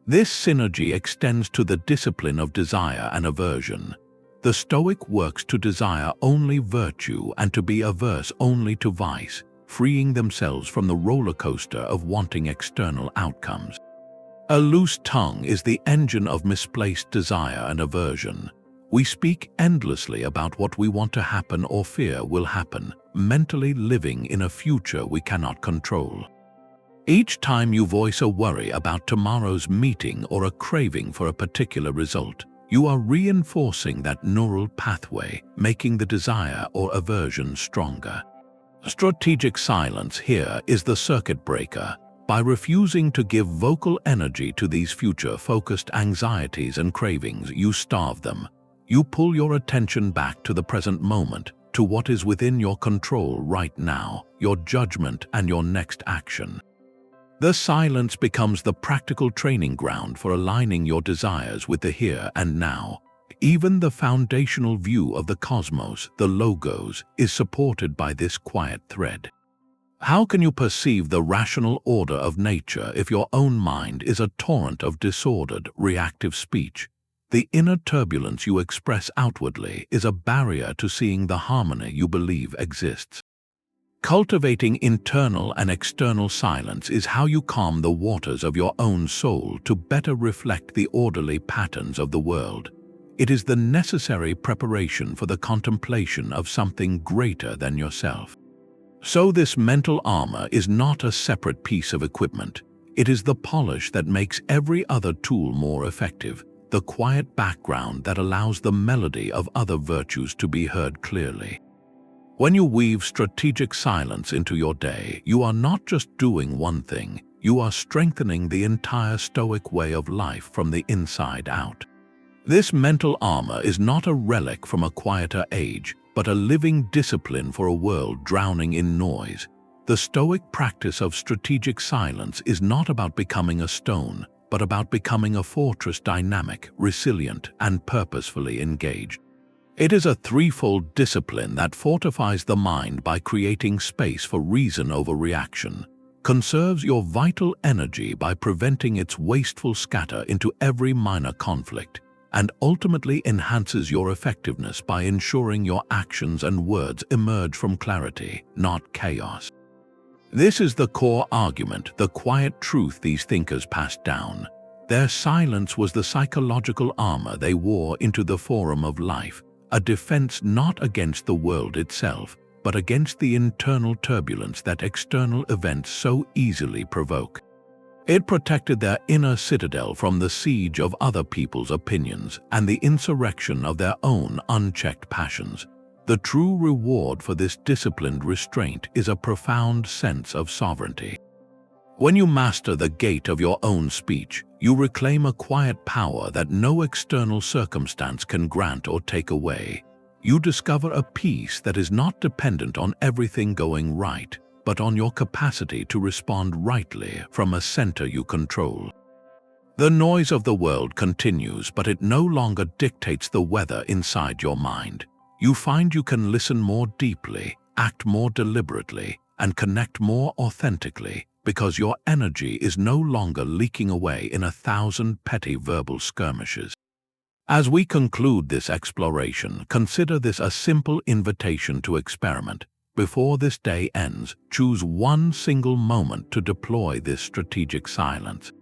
This synergy extends to the discipline of desire and aversion. The Stoic works to desire only virtue and to be averse only to vice, freeing themselves from the roller coaster of wanting external outcomes. A loose tongue is the engine of misplaced desire and aversion. We speak endlessly about what we want to happen or fear will happen, mentally living in a future we cannot control. Each time you voice a worry about tomorrow's meeting or a craving for a particular result, you are reinforcing that neural pathway, making the desire or aversion stronger. Strategic silence here is the circuit breaker. By refusing to give vocal energy to these future-focused anxieties and cravings, you starve them. You pull your attention back to the present moment, to what is within your control right now, your judgment and your next action. The silence becomes the practical training ground for aligning your desires with the here and now. Even the foundational view of the cosmos, the logos, is supported by this quiet thread. How can you perceive the rational order of nature if your own mind is a torrent of disordered, reactive speech? The inner turbulence you express outwardly is a barrier to seeing the harmony you believe exists. Cultivating internal and external silence is how you calm the waters of your own soul to better reflect the orderly patterns of the world. It is the necessary preparation for the contemplation of something greater than yourself. So this mental armor is not a separate piece of equipment. It is the polish that makes every other tool more effective, the quiet background that allows the melody of other virtues to be heard clearly. When you weave strategic silence into your day, you are not just doing one thing, you are strengthening the entire Stoic way of life from the inside out. This mental armor is not a relic from a quieter age, but a living discipline for a world drowning in noise. The Stoic practice of strategic silence is not about becoming a stone, but about becoming a fortress, dynamic, resilient, and purposefully engaged. It is a threefold discipline that fortifies the mind by creating space for reason over reaction, conserves your vital energy by preventing its wasteful scatter into every minor conflict, and ultimately enhances your effectiveness by ensuring your actions and words emerge from clarity, not chaos. This is the core argument, the quiet truth these thinkers passed down. Their silence was the psychological armor they wore into the forum of life, a defense not against the world itself, but against the internal turbulence that external events so easily provoke. It protected their inner citadel from the siege of other people's opinions and the insurrection of their own unchecked passions. The true reward for this disciplined restraint is a profound sense of sovereignty. When you master the gate of your own speech, you reclaim a quiet power that no external circumstance can grant or take away. You discover a peace that is not dependent on everything going right, but on your capacity to respond rightly from a center you control. The noise of the world continues, but it no longer dictates the weather inside your mind. You find you can listen more deeply, act more deliberately, and connect more authentically, because your energy is no longer leaking away in 1,000 petty verbal skirmishes. As we conclude this exploration, consider this a simple invitation to experiment. Before this day ends, choose one single moment to deploy this strategic silence.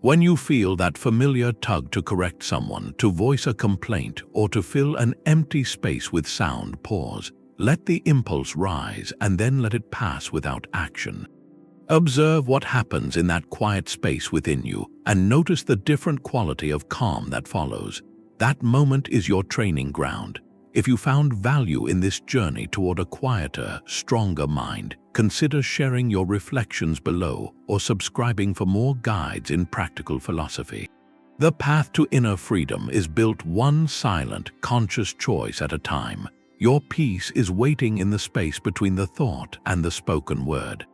When you feel that familiar tug to correct someone, to voice a complaint, or to fill an empty space with sound, pause. Let the impulse rise and then let it pass without action. Observe what happens in that quiet space within you and notice the different quality of calm that follows. That moment is your training ground. If you found value in this journey toward a quieter, stronger mind, consider sharing your reflections below or subscribing for more guides in practical philosophy. The path to inner freedom is built one silent, conscious choice at a time. Your peace is waiting in the space between the thought and the spoken word.